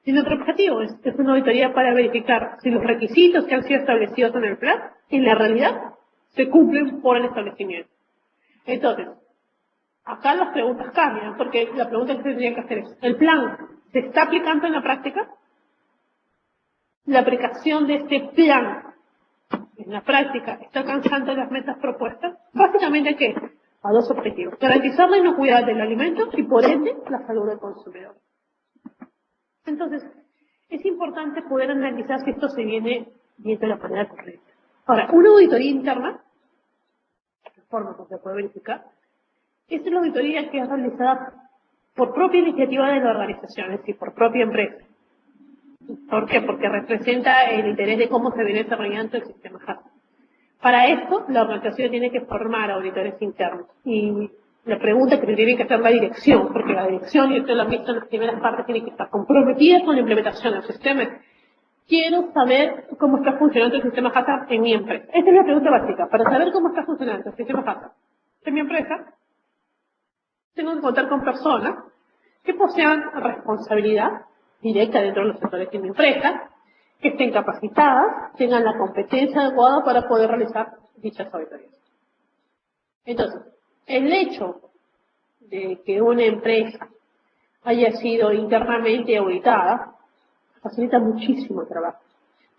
tienen otro objetivo. Es una auditoría para verificar si los requisitos que han sido establecidos en el plan, en la realidad, se cumplen por el establecimiento. Entonces, acá las preguntas cambian, porque la pregunta que se tendría que hacer es, ¿el plan se está aplicando en la práctica? la aplicación de este plan en la práctica está alcanzando las metas propuestas, básicamente ¿a qué? A dos objetivos: garantizar la inocuidad del alimento y por ende la salud del consumidor. Entonces, es importante poder analizar si esto se viene bien de la manera correcta. Ahora, una auditoría interna, de forma que se puede verificar, es una auditoría que es realizada por propia iniciativa de la organización, es decir, por propia empresa. ¿Por qué? Porque representa el interés de cómo se viene desarrollando el sistema HACCP. Para esto, la organización tiene que formar auditores internos. Y la pregunta que tiene que hacer la dirección, porque la dirección, y ustedes lo han visto en las primeras partes, tiene que estar comprometida con la implementación del sistema. Quiero saber cómo está funcionando el sistema HACCP en mi empresa. Esta es la pregunta básica. Para saber cómo está funcionando el sistema HACCP en mi empresa, tengo que contar con personas que posean responsabilidad directa dentro de los sectores de mi empresa, que estén capacitadas, tengan la competencia adecuada para poder realizar dichas auditorías. Entonces, el hecho de que una empresa haya sido internamente auditada facilita muchísimo el trabajo.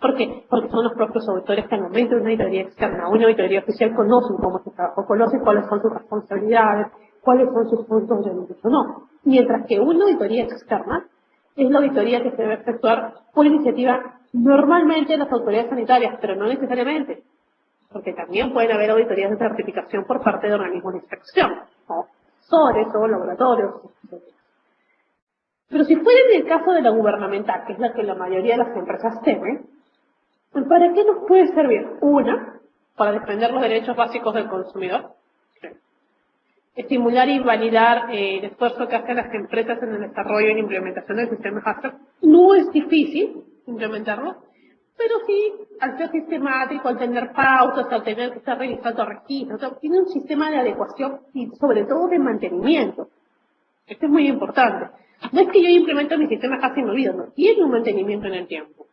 ¿Por qué? Porque son los propios auditores que al momento de una auditoría externa, una auditoría oficial, conocen cómo se trabajó, conocen cuáles son sus responsabilidades, cuáles son sus puntos de vista o no. Mientras que una auditoría externa es la auditoría que se debe efectuar por iniciativa normalmente de las autoridades sanitarias, pero no necesariamente, porque también pueden haber auditorías de certificación por parte de organismos de inspección, o asesores o laboratorios, etc. Pero si fuera en el caso de la gubernamental, que es la que la mayoría de las empresas temen, ¿para qué nos puede servir? Una, para defender los derechos básicos del consumidor. Estimular y validar el esfuerzo que hacen las empresas en el desarrollo y en la implementación del sistema HACCP. No es difícil implementarlo, pero sí, al ser sistemático, al tener pautas, al tener que estar revisando registros, tiene un sistema de adecuación y sobre todo de mantenimiento. Esto es muy importante. No es que yo implemento mi sistema HACCP y me olvido, no, tiene un mantenimiento en el tiempo.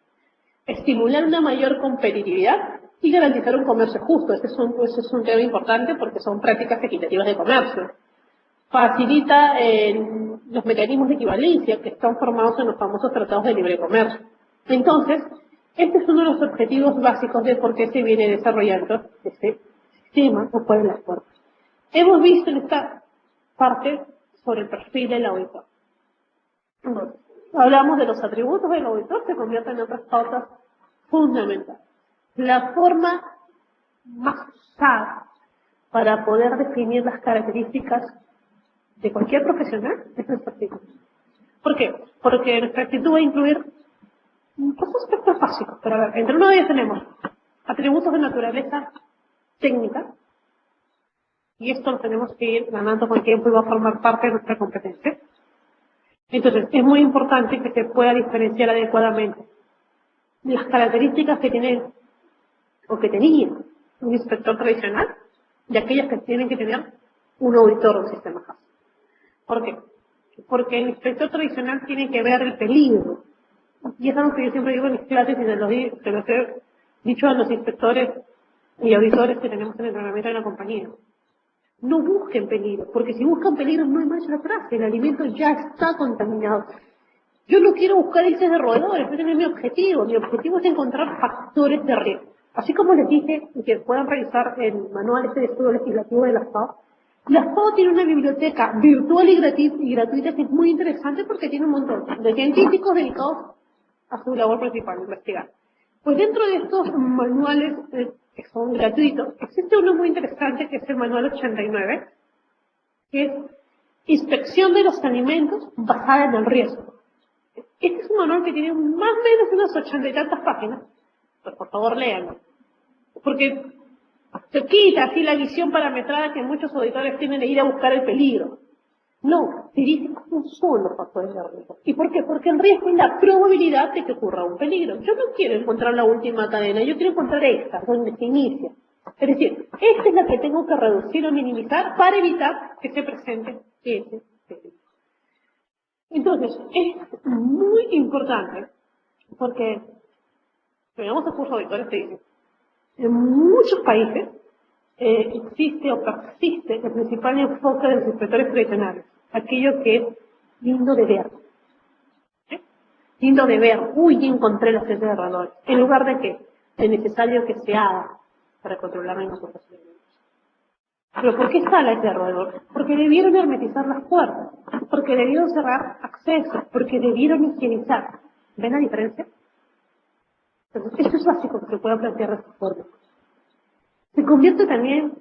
Estimular una mayor competitividad y garantizar un comercio justo. Ese es un tema importante porque son prácticas equitativas de comercio. Facilita los mecanismos de equivalencia que están formados en los famosos tratados de libre comercio. Entonces, este es uno de los objetivos básicos de por qué se viene desarrollando este sistema o pueden las puertas. Hemos visto en esta parte sobre el perfil del auditor. Entonces, hablamos de los atributos del auditor, se convierten en otras pautas fundamentales. La forma más usada para poder definir las características de cualquier profesional es nuestra actitud. ¿Por qué? Porque nuestra actitud va a incluir dos aspectos básicos, pero a ver, entre uno de ellos tenemos atributos de naturaleza técnica, y esto lo tenemos que ir ganando con el tiempo y va a formar parte de nuestra competencia. Entonces, es muy importante que se pueda diferenciar adecuadamente las características que tiene o que tenía un inspector tradicional de aquellas que tienen que tener un auditor del sistema HACCP. ¿Por qué? Porque el inspector tradicional tiene que ver el peligro. Y es algo que yo siempre digo en mis clases y se los he dicho a los inspectores y auditores que tenemos en el entrenamiento de la compañía. No busquen peligro, porque si buscan peligro no hay marcha atrás, el alimento ya está contaminado. Yo no quiero buscar heces de roedores, ese no es mi objetivo. Mi objetivo es encontrar factores de riesgo. Así como les dije, que puedan revisar el manual de estudio legislativo de la FAO. La FAO tiene una biblioteca virtual y gratuita que es muy interesante porque tiene un montón de científicos dedicados a su labor principal, investigar. Pues dentro de estos manuales que son gratuitos, existe uno muy interesante que es el manual 89, que es Inspección de los alimentos basada en el riesgo. Este es un manual que tiene más o menos unas 80 y tantas páginas, pues por favor léanlo, porque se quita así la visión parametrada que muchos auditores tienen de ir a buscar el peligro. No, se dice cómo son los factores de riesgo. ¿Y por qué? Porque el riesgo es la probabilidad de que ocurra un peligro. Yo no quiero encontrar la última cadena, yo quiero encontrar esta, donde se inicia. Es decir, esta es la que tengo que reducir o minimizar para evitar que se presente ese peligro. Entonces, es muy importante, porque tenemos el curso de auditores que dice, en muchos países existe o persiste el principal enfoque de los inspectores tradicionales, aquello que es lindo de ver. distinto de ver, uy, ya encontré los test de errores, en lugar de que es necesario que se haga para controlar la incorporación. ¿Pero por qué sale ese error? Porque debieron hermetizar las puertas, porque debieron cerrar acceso, porque debieron higienizar. ¿Ven la diferencia? Entonces, eso es básico que se pueda plantear de esta forma. Se convierte también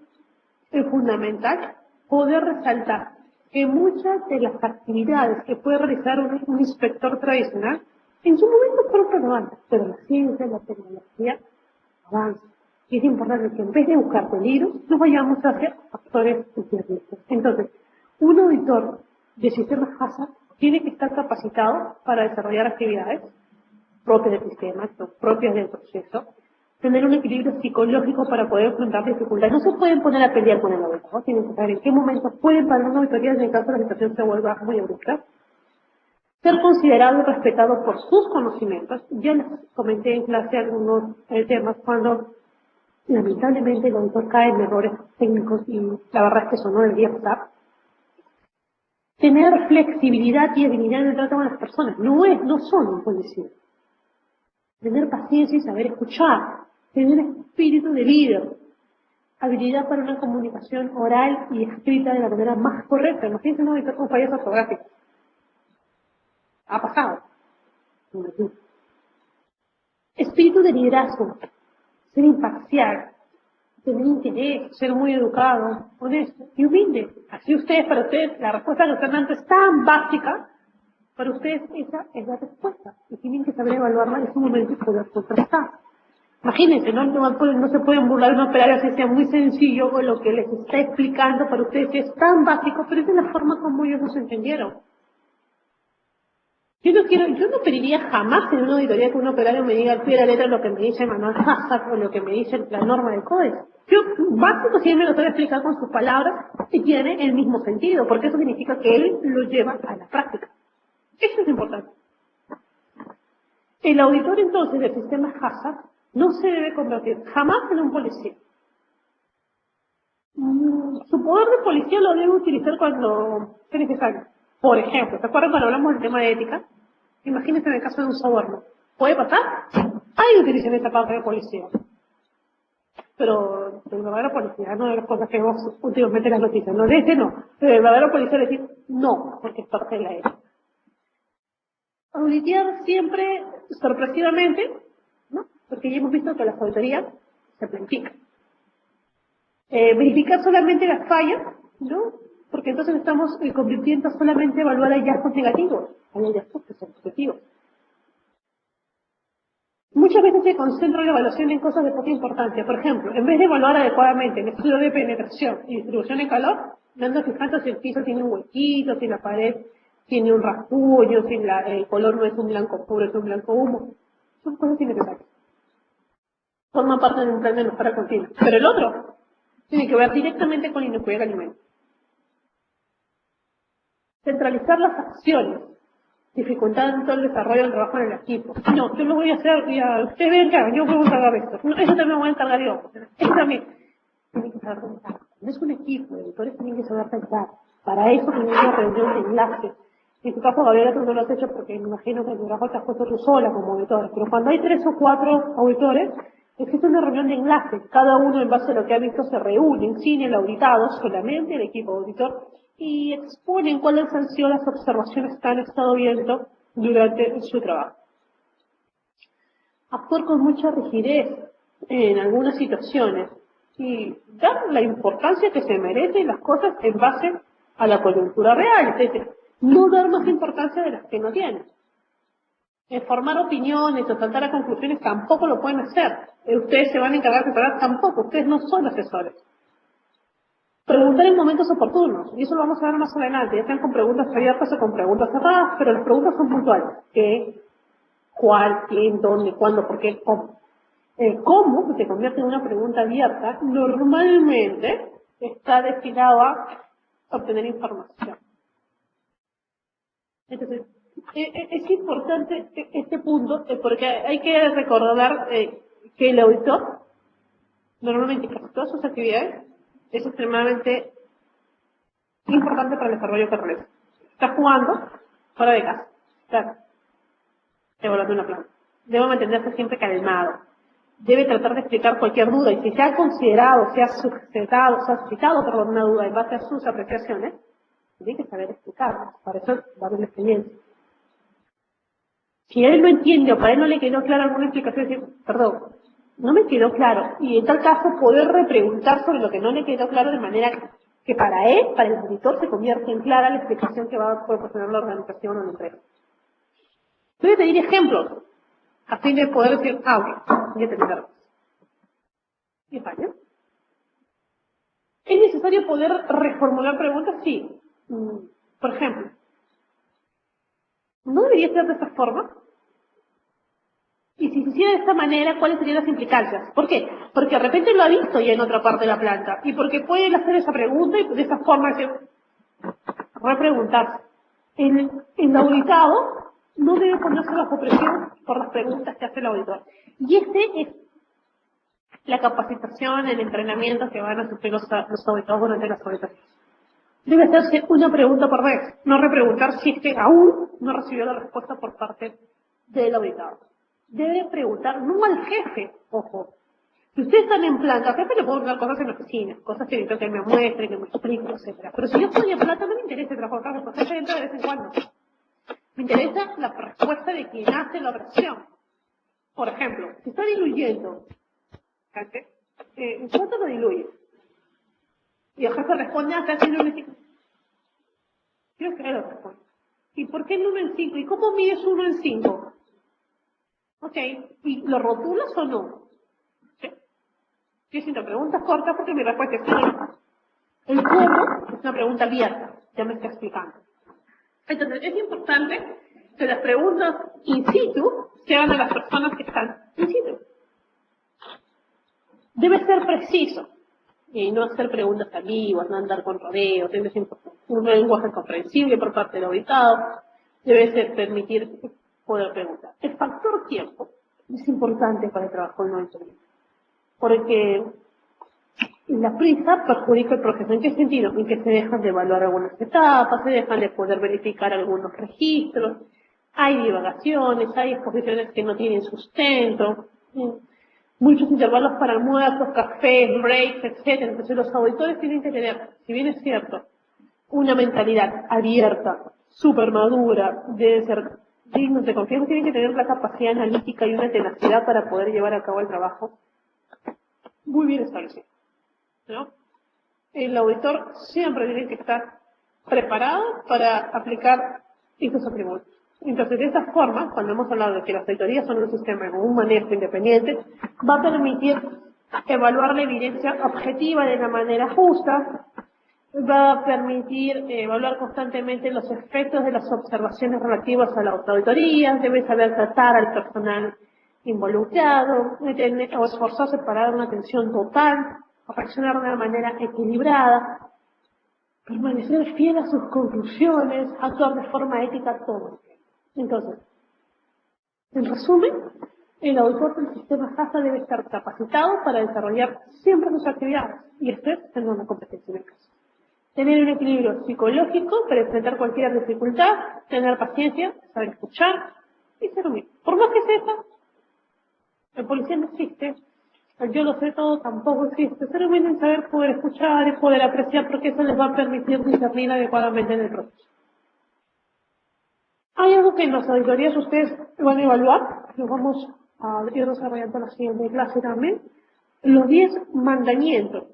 en fundamental poder resaltar que muchas de las actividades que puede realizar un inspector tradicional en su momento fueron relevantes, pero la ciencia, la tecnología avanza. Y es importante que en vez de buscar peligros, nos vayamos hacia factores inciertos. Entonces, un auditor de sistemas HACCP tiene que estar capacitado para desarrollar actividades propias del sistema, propias del proceso, tener un equilibrio psicológico para poder enfrentar dificultades. No se pueden poner a pelear con el auditor, ¿no? Tienen que saber en qué momento pueden parar una auditoría en el caso de la situación se vuelva muy abrupta. Ser considerado y respetado por sus conocimientos. Ya les comenté en clase algunos temas cuando lamentablemente el auditor cae en errores técnicos y la verdad es que eso no debería pasar. Tener flexibilidad y habilidad en el trato con las personas. No son un policía. Tener paciencia y saber escuchar. Tener espíritu de líder. Habilidad para una comunicación oral y escrita de la manera más correcta. Imagínense un auditor con fallas ortográficas. Ha pasado. Espíritu de liderazgo. Ser imparcial. Tener interés, ser muy educado, honesto y humilde. Así para ustedes, la respuesta que están dando es tan básica, para ustedes esa es la respuesta. Y tienen que saber evaluarla en su momento y poder contrastar. Imagínense, no se pueden burlar de una operaria si sea muy sencillo o lo que les está explicando para ustedes es tan básico, pero es de la forma como ellos nos entendieron. Yo no pediría jamás en una auditoría que un operario me diga al pie de la letra lo que me dice el manual HACCP o lo que me dice la norma de código. Yo, básico, siempre lo voy a explicar con sus palabras y tiene el mismo sentido, porque eso significa que él lo lleva a la práctica. Eso es importante. El auditor, entonces, del sistema HACCP no se debe convertir jamás en un policía. Su poder de policía lo debe utilizar cuando sea necesario. Por ejemplo, ¿se acuerdan cuando hablamos del tema de ética? Imagínense en el caso de un soborno. ¿Puede pasar? Hay utilización de esta parte de policía. Pero el verdadero policía, no de las cosas que vemos últimamente en las noticias. No, de ese no. Pero el verdadero policía decir no, porque es parte de la ética. Auditear siempre sorpresivamente, ¿no? Porque ya hemos visto que las auditorías se planifican. Verificar solamente las fallas, ¿no? Porque entonces estamos convirtiendo solamente a evaluar hallazgos negativos. Hay hallazgos que son positivos. Muchas veces se concentra la evaluación en cosas de poca importancia. Por ejemplo, en vez de evaluar adecuadamente el estudio de penetración y distribución de calor, me ando fijando si el piso tiene un huequito, si la pared tiene un rasguño, si el color no es un blanco puro, es un blanco humo. Son cosas innecesarias. Forman parte de un plan de mejora continua. Pero el otro tiene que ver directamente con la inocuidad del alimento. Centralizar las acciones, dificultando el desarrollo del trabajo en el equipo. No, yo lo voy a hacer, ya, ustedes ven que hagan, yo voy a encargar esto. No, eso también me voy a encargar yo. Eso también. Tienen que saber pensar. No es un equipo, los editores tienen que saber pensar. Para eso tienen una reunión de enlace. En tu caso, Gabriela, tú no lo has hecho porque me imagino que en tu trabajo te has puesto tú sola como auditor. Pero cuando hay 3 o 4 auditores, existe una reunión de enlace. Cada uno, en base a lo que ha visto, se reúnen sin el auditado, solamente el equipo auditor, y exponen cuáles han sido las observaciones que han estado viendo durante su trabajo. Actuar con mucha rigidez en algunas situaciones y dar la importancia que se merecen las cosas en base a la coyuntura real, es decir, no dar más importancia de las que no tienen. Formar opiniones o saltar a conclusiones tampoco lo pueden hacer. Ustedes se van a encargar de preparar tampoco, ustedes no son asesores. Preguntar en momentos oportunos, y eso lo vamos a ver más adelante, ya sean con preguntas abiertas o con preguntas cerradas, pero las preguntas son puntuales. ¿Qué? ¿Cuál? ¿Quién? ¿Dónde? ¿Cuándo? ¿Por qué? ¿Cómo? El cómo, que se convierte en una pregunta abierta, normalmente está destinado a obtener información. Entonces, es importante este punto, porque hay que recordar que el auditor, normalmente en casi todas sus actividades, es extremadamente importante para el desarrollo que realiza. Está jugando fuera de casa. Claro. evaluando una planta. Debe mantenerse siempre calmado. Debe tratar de explicar cualquier duda. Y si se ha considerado, se ha suscitado una duda en base a sus apreciaciones, tiene que saber explicarlo. Para eso darle la experiencia. Si él no entiende o para él no le quedó clara alguna explicación, decir, perdón, no me quedó claro. Y en tal caso poder repreguntar sobre lo que no le quedó claro de manera que para él, para el auditor, se convierta en clara la explicación que va a proporcionar la organización o la empresa. Voy a pedir ejemplos a fin de poder decir, ok, ya terminaron. ¿Y falla? ¿Es necesario poder reformular preguntas? Sí. Por ejemplo, ¿no debería ser de esta forma? Y si se hiciera de esta manera, ¿cuáles serían las implicancias? ¿Por qué? Porque de repente lo ha visto ya en otra parte de la planta. Y porque pueden hacer esa pregunta y de esa forma decir, repreguntarse. El auditado no debe ponerse bajo presión por las preguntas que hace el auditor. Y es la capacitación, el entrenamiento que van a sufrir los auditados durante las auditorías. Debe hacerse una pregunta por vez, no repreguntar si es que aún no recibió la respuesta por parte del auditado. Debe preguntar, no al jefe, ojo. Si ustedes están en planta, al jefe le puedo dar cosas en la oficina, cosas que necesito que me muestre, que me explique, etc. Pero si yo estoy en planta, no me interesa trabajar con el jefe entra de vez en cuando. Me interesa la respuesta de quien hace la operación. Por ejemplo, si está diluyendo, ¿en cuánto lo diluye? Y el jefe responde, está haciendo un ciclo. Yo creo que responde. ¿Y por qué el 1 en 5? ¿Y cómo mides 1 en 5? Ok, ¿y lo rotulas o no? ¿Sí? Yo siento preguntas cortas porque mi respuesta es sí. El cómo es una pregunta abierta, ya me está explicando. Entonces, es importante que las preguntas in situ sean a las personas que están in situ. Debe ser preciso y no hacer preguntas ambiguas, no andar con rodeos, debe ser un lenguaje comprensible por parte del auditado, debe ser permitir poder preguntar. El factor tiempo es importante para el trabajo en auditoría, porque la prisa perjudica el proceso. ¿En qué sentido? En que se dejan de evaluar algunas etapas, se dejan de poder verificar algunos registros, hay divagaciones, hay exposiciones que no tienen sustento, muchos intervalos para almuerzos, cafés, breaks, etc. Entonces los auditores tienen que tener, si bien es cierto, una mentalidad abierta, súper madura, deben ser dignos de confianza, tienen que tener la capacidad analítica y una tenacidad para poder llevar a cabo el trabajo muy bien establecido, ¿no? El auditor siempre tiene que estar preparado para aplicar estos atributos. Entonces, de esta forma, cuando hemos hablado de que las auditorías son un sistema con un manejo independiente, va a permitir evaluar la evidencia objetiva de la manera justa, va a permitir evaluar constantemente los efectos de las observaciones relativas a la auditoría, debe saber tratar al personal involucrado, o esforzarse para dar una atención total, reaccionar de una manera equilibrada, permanecer fiel a sus conclusiones, actuar de forma ética, todo. Entonces, en resumen, el auditor del sistema JASA debe estar capacitado para desarrollar siempre sus actividades, y esto es tener una competencia en el caso. Tener un equilibrio psicológico para enfrentar cualquier dificultad, tener paciencia, saber escuchar y ser humilde. Por más que sepa, el policía no existe, el yo lo sé todo tampoco existe. Ser humilde en saber poder escuchar y poder apreciar, porque eso les va a permitir discernir adecuadamente en el proceso. Hay algo que en las auditorías ustedes van a evaluar, lo vamos a ir desarrollando en la siguiente clase también, los 10 mandamientos.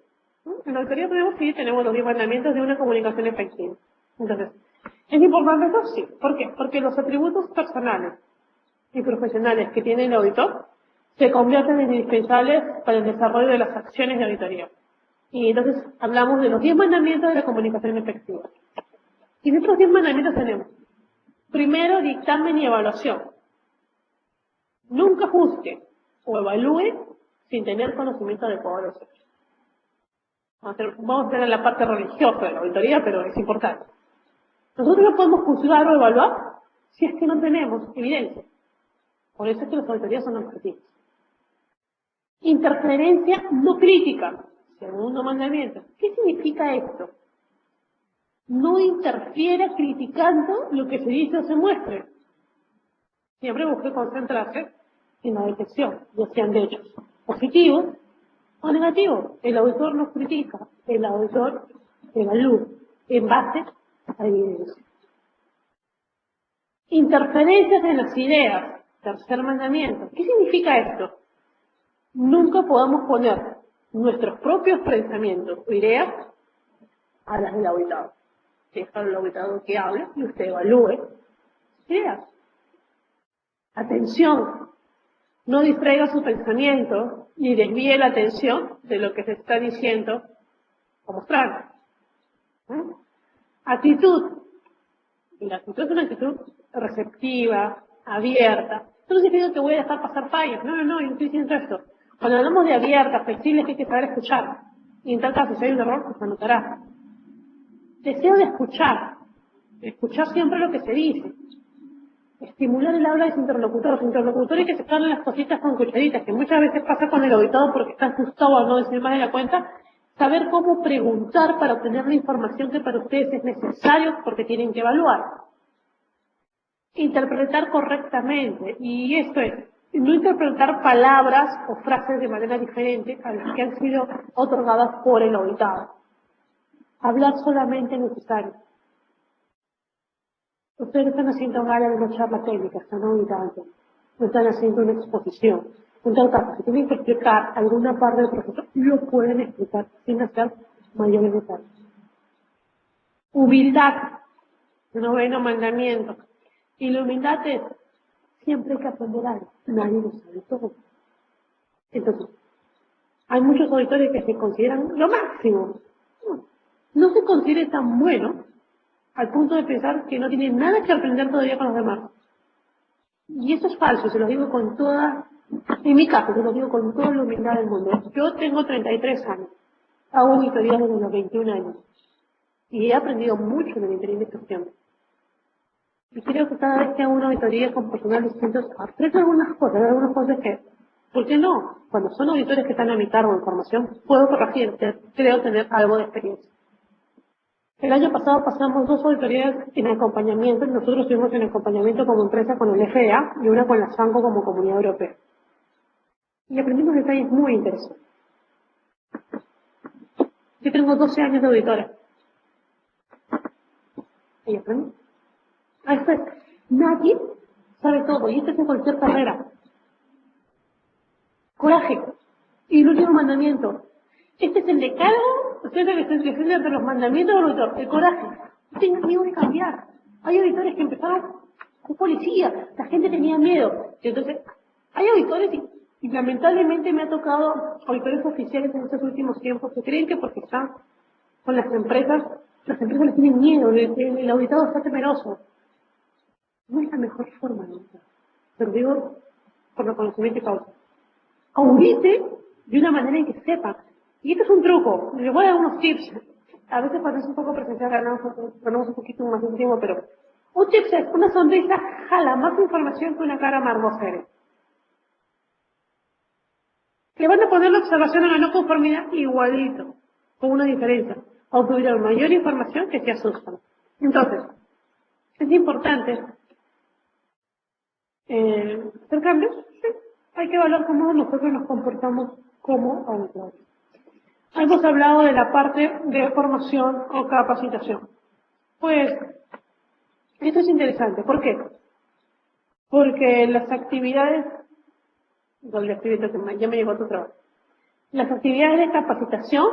En la auditoría tenemos los 10 mandamientos de una comunicación efectiva. Entonces, ¿es importante eso? Sí. ¿Por qué? Porque los atributos personales y profesionales que tiene el auditor se convierten en indispensables para el desarrollo de las acciones de auditoría. Y entonces hablamos de los 10 mandamientos de la comunicación efectiva. Y de estos 10 mandamientos tenemos, primero, dictamen y evaluación. Nunca juzgue o evalúe sin tener conocimiento adecuado de los hechos. Vamos a tener la parte religiosa de la auditoría, pero es importante. Nosotros no podemos juzgar o evaluar si es que no tenemos evidencia. Por eso es que las auditorías son objetivas. Interferencia no crítica, segundo mandamiento. ¿Qué significa esto? No interfiera criticando lo que se dice o se muestre. Siempre busque concentrarse en la detección, ya sean de hechos positivos o negativos. El auditor no critica, el auditor evalúa en base a evidencia. Interferencias en las ideas. Tercer mandamiento. ¿Qué significa esto? Nunca podamos poner nuestros propios pensamientos o ideas a las del auditado. Deja al auditado que hable y usted evalúe sus ideas. Atención. No distraiga su pensamiento ni desvíe la atención de lo que se está diciendo o mostrando. Actitud. Y la actitud es una actitud receptiva, abierta. Esto no significa que voy a dejar pasar fallas. No, yo no estoy diciendo esto. Cuando hablamos de abierta, flexible, hay que saber escuchar. Y en tal caso, si hay un error, pues se anotará. Deseo de escuchar. Escuchar siempre lo que se dice. Estimular el habla de su interlocutor. Los interlocutores que se ponen las cositas con cucharitas, que muchas veces pasa con el auditado porque está asustado a no decir más de la cuenta. Saber cómo preguntar para obtener la información que para ustedes es necesario porque tienen que evaluar. Interpretar correctamente. Y esto es, no interpretar palabras o frases de manera diferente a las que han sido otorgadas por el auditado. Hablar solamente necesario. Ustedes están haciendo gala de una charla técnica, están auditando, no están haciendo una exposición. En todo caso, si tienen que explicar alguna parte del proceso, lo pueden explicar sin hacer mayores detalles. Humildad, noveno mandamiento. Y la humildad es, siempre hay que aprender algo, nadie lo sabe todo. Entonces, hay muchos auditores que se consideran lo máximo. No se considere tan bueno al punto de pensar que no tiene nada que aprender todavía con los demás. Y eso es falso, se lo digo con toda, en mi caso, se lo digo con toda la humildad del mundo. Yo tengo 33 años, hago auditorías desde los 21 años y he aprendido mucho en el interior de gestión. Y creo que cada vez que hago una auditoría con personal distintos, aprendo algunas cosas que, ¿por qué no? Cuando son auditores que están a mi cargo en formación, puedo corregir, creo tener algo de experiencia. El año pasado pasamos 2 auditorías en acompañamiento, nosotros estuvimos en acompañamiento como empresa con el FDA y una con la SANCO como Comunidad Europea. Y aprendimos detalles muy interesantes. Yo tengo 12 años de auditora. Y aprendí. Después, nadie sabe todo, y esto es en cualquier carrera. Coraje. Y el último mandamiento. Este es el decálogo, ustedes que se defiende entre los mandamientos del auditor, el coraje. No tengan miedo de cambiar. Hay auditores que empezaron con policía, la gente tenía miedo. Y entonces, hay auditores y lamentablemente me ha tocado auditores oficiales en estos últimos tiempos que creen que porque están con las empresas les tienen miedo, el auditado está temeroso. No es la mejor forma de auditar. Pero digo por lo conocimiento y causa. Audite de una manera en que sepa. Y esto es un truco. Les voy a dar unos tips. A veces cuando es un poco presencial ganamos un poquito más de tiempo, pero un tip es, una sonrisa jala más información que una cara amargosera. Le van a poner la observación a la no conformidad igualito, con una diferencia. Obtuvieron mayor información que se asustan. Entonces, es importante hacer cambios. Sí. Hay que evaluar cómo nosotros nos comportamos como auditores. Hemos hablado de la parte de formación o capacitación. Pues, esto es interesante. ¿Por qué? Porque las actividades, ya me llegó tu trabajo. Las actividades de capacitación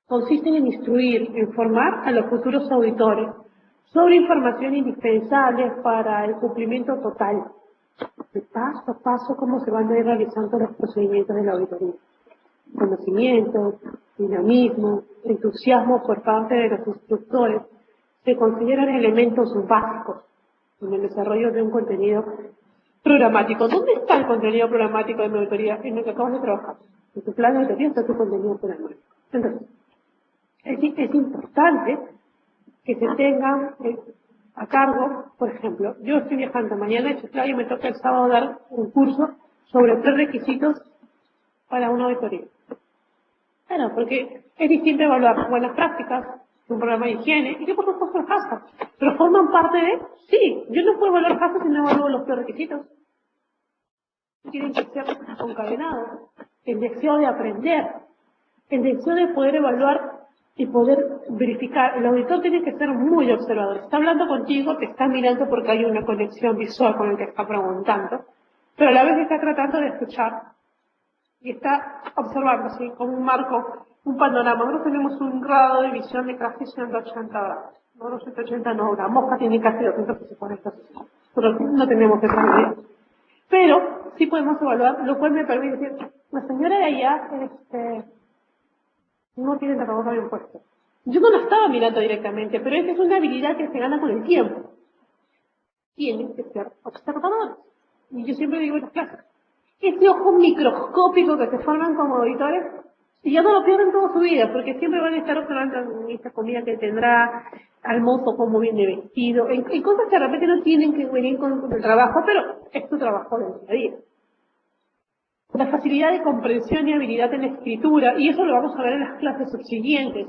consisten en instruir, informar a los futuros auditores sobre información indispensable para el cumplimiento total, de paso a paso, cómo se van a ir realizando los procedimientos de la auditoría. Conocimiento, dinamismo, entusiasmo por parte de los instructores se consideran elementos básicos en el desarrollo de un contenido programático. ¿Dónde está el contenido programático de mi auditoría? En el que acabas de trabajar. En tu plan de auditoría está tu contenido programático. Entonces, es importante que se tenga a cargo, por ejemplo, yo estoy viajando mañana a Chiclayo y me toca el sábado dar un curso sobre prerequisitos para una auditoría. Claro, porque es distinto evaluar buenas prácticas un programa de higiene, y que por supuesto es HACCP. Pero forman parte de, sí, yo no puedo evaluar HACCP si no evalúo los prerequisitos. Tienen que ser concadenados. El deseo de aprender, el deseo de poder evaluar y poder verificar. El auditor tiene que ser muy observador. Está hablando contigo, te está mirando porque hay una conexión visual con el que está preguntando, pero a la vez está tratando de escuchar y está observando, ¿sí? Como un marco, un panorama. Nosotros tenemos un grado de visión de casi 180 grados. No, 180 no, la mosca tiene casi 240, pero no tenemos esa medida. Pero sí podemos evaluar, lo cual me permite decir, la señora de allá, no tiene tapabocas bien puesto. Yo no lo estaba mirando directamente, pero esa es una habilidad que se gana con el tiempo. Tienen que ser observadores. Y yo siempre digo en las clases, ese ojo microscópico que se forman como auditores, y ya no lo pierden toda su vida, porque siempre van a estar observando esta comida que tendrá, al mozo cómo viene vestido, en cosas que de repente no tienen que venir con el trabajo, pero es tu trabajo del día a día. La facilidad de comprensión y habilidad en la escritura, y eso lo vamos a ver en las clases subsiguientes.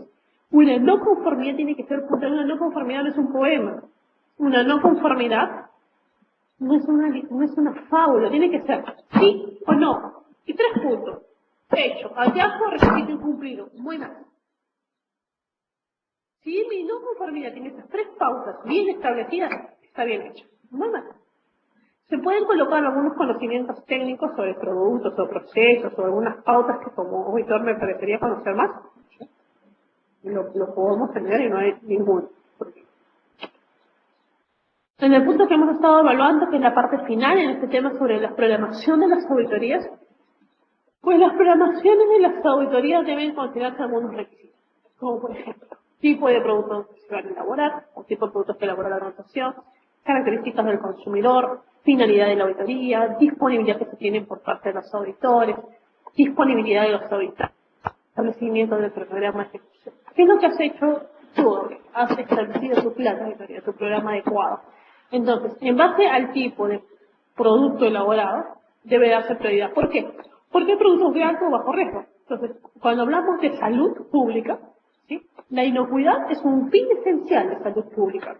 Una no conformidad tiene que ser puntual, una no conformidad no es un poema. Una no conformidad no es una fábula, tiene que ser sí o no. Y 3 puntos. Hecho, hallazgo, requisito incumplido. Muy mal. Si mi no conformidad tiene esas 3 pautas bien establecidas, está bien hecho. Muy mal. Se pueden colocar algunos conocimientos técnicos sobre productos o procesos o algunas pautas que como auditor me parecería conocer más. Lo podemos tener y no hay ningún problema. En el punto que hemos estado evaluando, que es la parte final en este tema sobre la programación de las auditorías, pues las programaciones de las auditorías deben considerarse algunos requisitos, como por ejemplo, tipo de productos que se van a elaborar, o tipo de productos que elabora la organización, características del consumidor, finalidad de la auditoría, disponibilidad que se tienen por parte de los auditores, disponibilidad de los auditores, establecimiento del programa de ejecución. ¿Qué es lo que has hecho tú? Has establecido tu plan de auditoría, tu programa adecuado. Entonces, en base al tipo de producto elaborado, debe darse prioridad. ¿Por qué? Porque hay productos de alto o bajo riesgo. Entonces, cuando hablamos de salud pública, ¿sí? La inocuidad es un fin esencial de salud pública.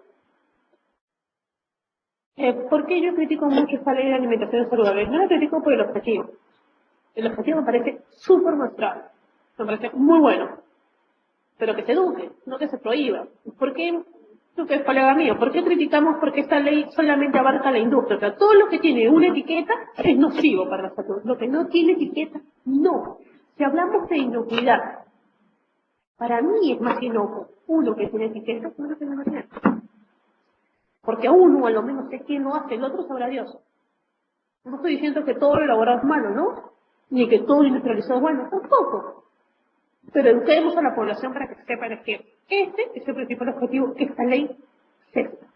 ¿Por qué yo critico mucho esta ley de alimentación saludable? No la critico por el objetivo. El objetivo me parece súper mostrable. Me parece muy bueno. Pero que se eduque, no que se prohíba. ¿Por qué? Tú que es colega mío, ¿por qué criticamos porque esta ley solamente abarca la industria? O sea, todo lo que tiene una etiqueta es nocivo para la salud. Lo que no tiene etiqueta, no. Si hablamos de inocuidad, para mí es más inocuo uno que tiene etiqueta que uno que no lo tiene. Porque a uno, a lo menos sé quién lo hace, el otro sabrá Dios. No estoy diciendo que todo lo elaborado es malo, ¿no? Ni que todo lo industrializado es bueno, tampoco. Pero eduquemos a la población para que sepan que este es el principal objetivo que esta ley sepa.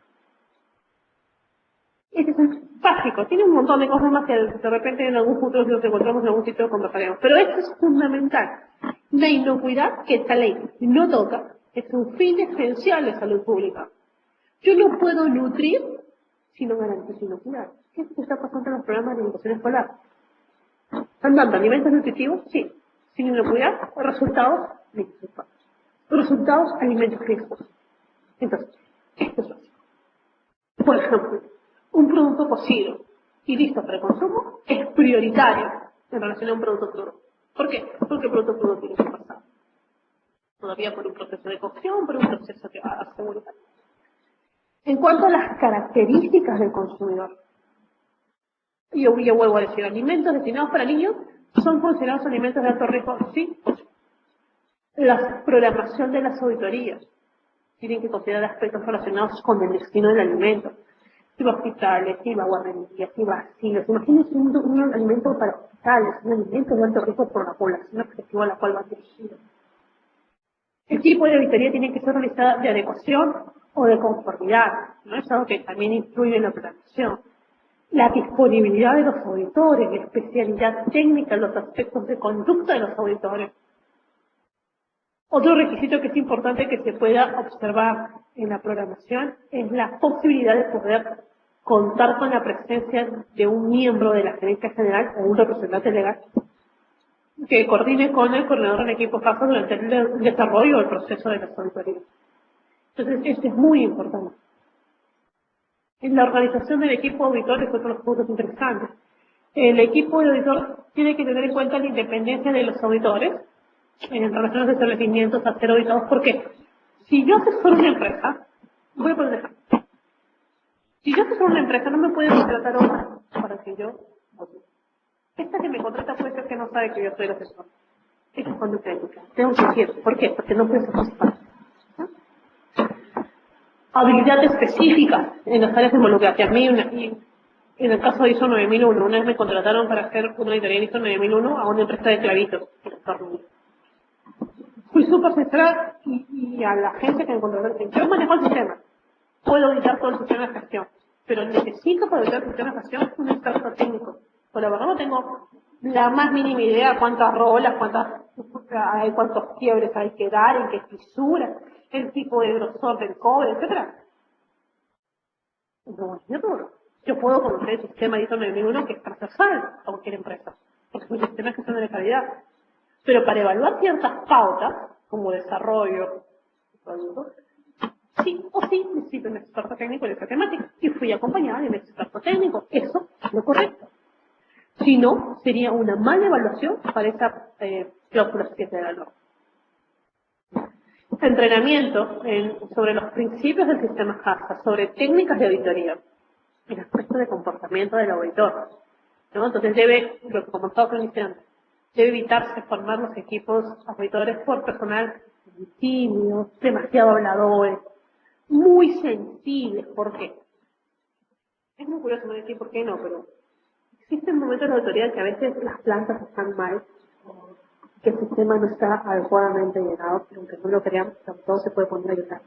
Este es un básico, tiene un montón de cosas más que de repente en algún futuro si nos encontramos en algún sitio conversaremos. Pero esto es fundamental. La inocuidad que esta ley no toca es un fin esencial de salud pública. Yo no puedo nutrir si no garantizo inocuidad. ¿Qué es lo que está pasando en los programas de alimentación escolar? ¿Están dando alimentos nutritivos? Sí. Sin inocuidad, resultados riesgos. Resultados, alimentos riesgos. Entonces, esto es básico. Por ejemplo, un producto cocido y listo para el consumo es prioritario en relación a un producto crudo. ¿Por qué? Porque el producto crudo tiene que pasar todavía por un proceso de cocción, por un proceso que va a asegurar. En cuanto a las características del consumidor, yo vuelvo a decir, alimentos destinados para niños son considerados alimentos de alto riesgo, sí. La programación de las auditorías tienen que considerar aspectos relacionados con el destino del alimento. Si va a hospitales, si va a guarderías, si va a asilos. Imagínense un alimento para hospitales, un alimento de alto riesgo por la población objetivo a la cual va dirigido. El tipo de auditoría tiene que ser realizada de adecuación o de conformidad, ¿no? Es algo que también influye en la programación. La disponibilidad de los auditores, la especialidad técnica en los aspectos de conducta de los auditores. Otro requisito que es importante que se pueda observar en la programación es la posibilidad de poder contar con la presencia de un miembro de la gerencia general o un representante legal que coordine con el coordinador en equipo CAFA durante el desarrollo del proceso de las auditorías. Entonces, esto es muy importante. En la organización del equipo auditor es otro de los puntos interesantes. El equipo de auditor tiene que tener en cuenta la independencia de los auditores en relación a los establecimientos a ser auditados, porque si yo asesoro una empresa, voy a poner un ejemplo. Si yo asesoro una empresa, no me puede contratar otra para que yo audite. Esta que me contrata puede ser que no sabe que yo soy el asesor. Eso es conducta ética. Tengo que decir. ¿Por qué? Porque no puede ser participante. Habilidad específica en las áreas de involucración. Que a mí, en el caso de ISO 9001, una vez me contrataron para hacer una auditoría en ISO 9001 a una empresa de clavitos en Estados Unidos. Fui súper sincera y a la gente que me contrató, yo manejo el sistema, puedo auditar todo el sistema de gestión, pero necesito para auditar el sistema de gestión un experto técnico. Por la verdad no tengo la más mínima idea cuántas rolas, cuántos quiebres hay que dar, en qué fisuras, el tipo de grosor del cobre, etcétera. No, yo puedo conocer el sistema de ISO 9001 que es transversal a cualquier empresa, porque es un sistema de gestión de calidad. Pero para evaluar ciertas pautas, como desarrollo, sí o sí necesito un experto técnico en esa temática. Y fui acompañada de un experto técnico. Eso es lo correcto. Si no, sería una mala evaluación para esa cláusula 7 de la norma. Entrenamiento sobre los principios del sistema HACCP, sobre técnicas de auditoría, el aspecto de comportamiento del auditor, ¿no? Entonces debe, lo que comentaba con iniciante, debe evitarse formar los equipos auditores por personal tímido, demasiado habladores, muy sensibles. ¿Por qué? Es muy curioso no decir por qué no, pero existen momentos de autoridad que a veces las plantas están mal, que el sistema no está adecuadamente llenado, pero aunque no lo crean, todo se puede poner a ayudar.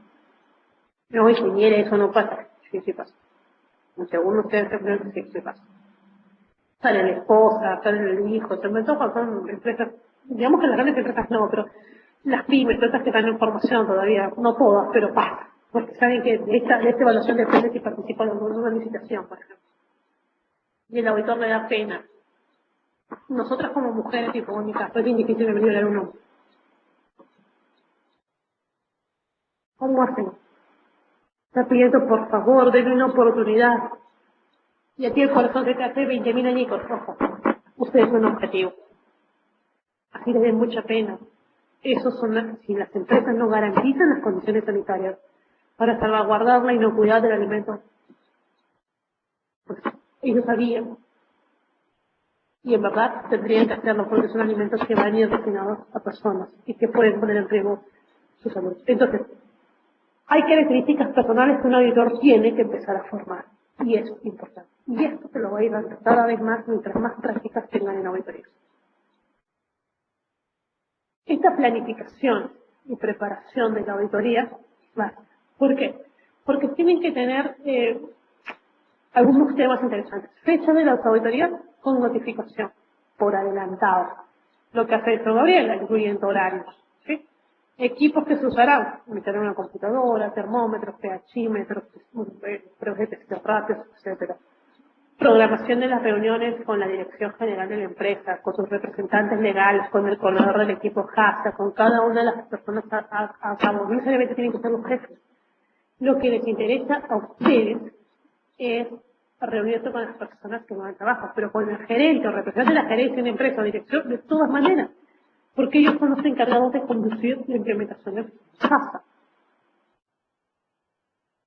No, ingeniera, eso no pasa. Sí, sí pasa. Según ustedes, sí, sí pasa. Sale la esposa, sale el hijo, sobre todo cuando son empresas, digamos que las grandes empresas no, pero las pymes, todas estas que están en formación todavía, no todas, pero pasa, porque saben que de esta evaluación depende si participan en una licitación, por ejemplo. Y el auditor le da pena. Nosotras como mujeres, y como en mi caso, es bien difícil de venir a un hombre. ¿Cómo hacen? Está pidiendo, por favor, denme una oportunidad. Y aquí el corazón se te hace 20.000 añicos, ojo. Ustedes son objetivos. Así les den mucha pena. Esos son si las empresas no garantizan las condiciones sanitarias para salvaguardar la inocuidad del alimento, pues ellos sabían. Y en verdad tendrían que hacerlo porque son alimentos que van a ir destinados a personas y que pueden poner en riesgo su salud. Entonces, hay características personales que un auditor tiene que empezar a formar. Y eso es importante. Y esto se lo va a ir dando cada vez más mientras más prácticas tengan en auditorías. Esta planificación y preparación de la auditoría, ¿por qué? Porque tienen que tener algunos temas interesantes. Fecha de las auditorías con notificación, por adelantado. Lo que hace esto Gabriela, incluyendo horarios. ¿Sí? Equipos que se usarán, meter una computadora, termómetros, pHímetros, pruebas de testeo rápidos, etcétera. Programación de las reuniones con la dirección general de la empresa, con sus representantes legales, con el coordinador del equipo HACCP, con cada una de las personas a cabo. No necesariamente tienen que ser los jefes. Lo que les interesa a ustedes es reunirse con las personas que no dan trabajo, pero con el gerente o representante de la gerencia de una empresa o dirección, de todas maneras, porque ellos son los encargados de conducir la implementación de HACCP.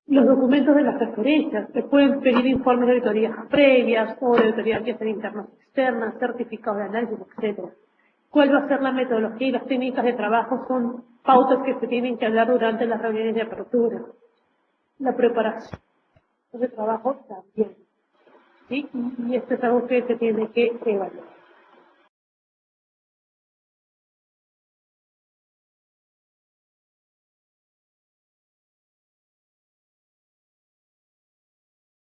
Los documentos de las referencias, se pueden pedir informes de auditorías previas o de auditorías que sean internas y externas, certificados de análisis, etc. ¿Cuál va a ser la metodología y las técnicas de trabajo? Son pautas que se tienen que hablar durante las reuniones de apertura. La preparación de trabajo también. ¿Sí? Y esto es algo que se tiene que evaluar.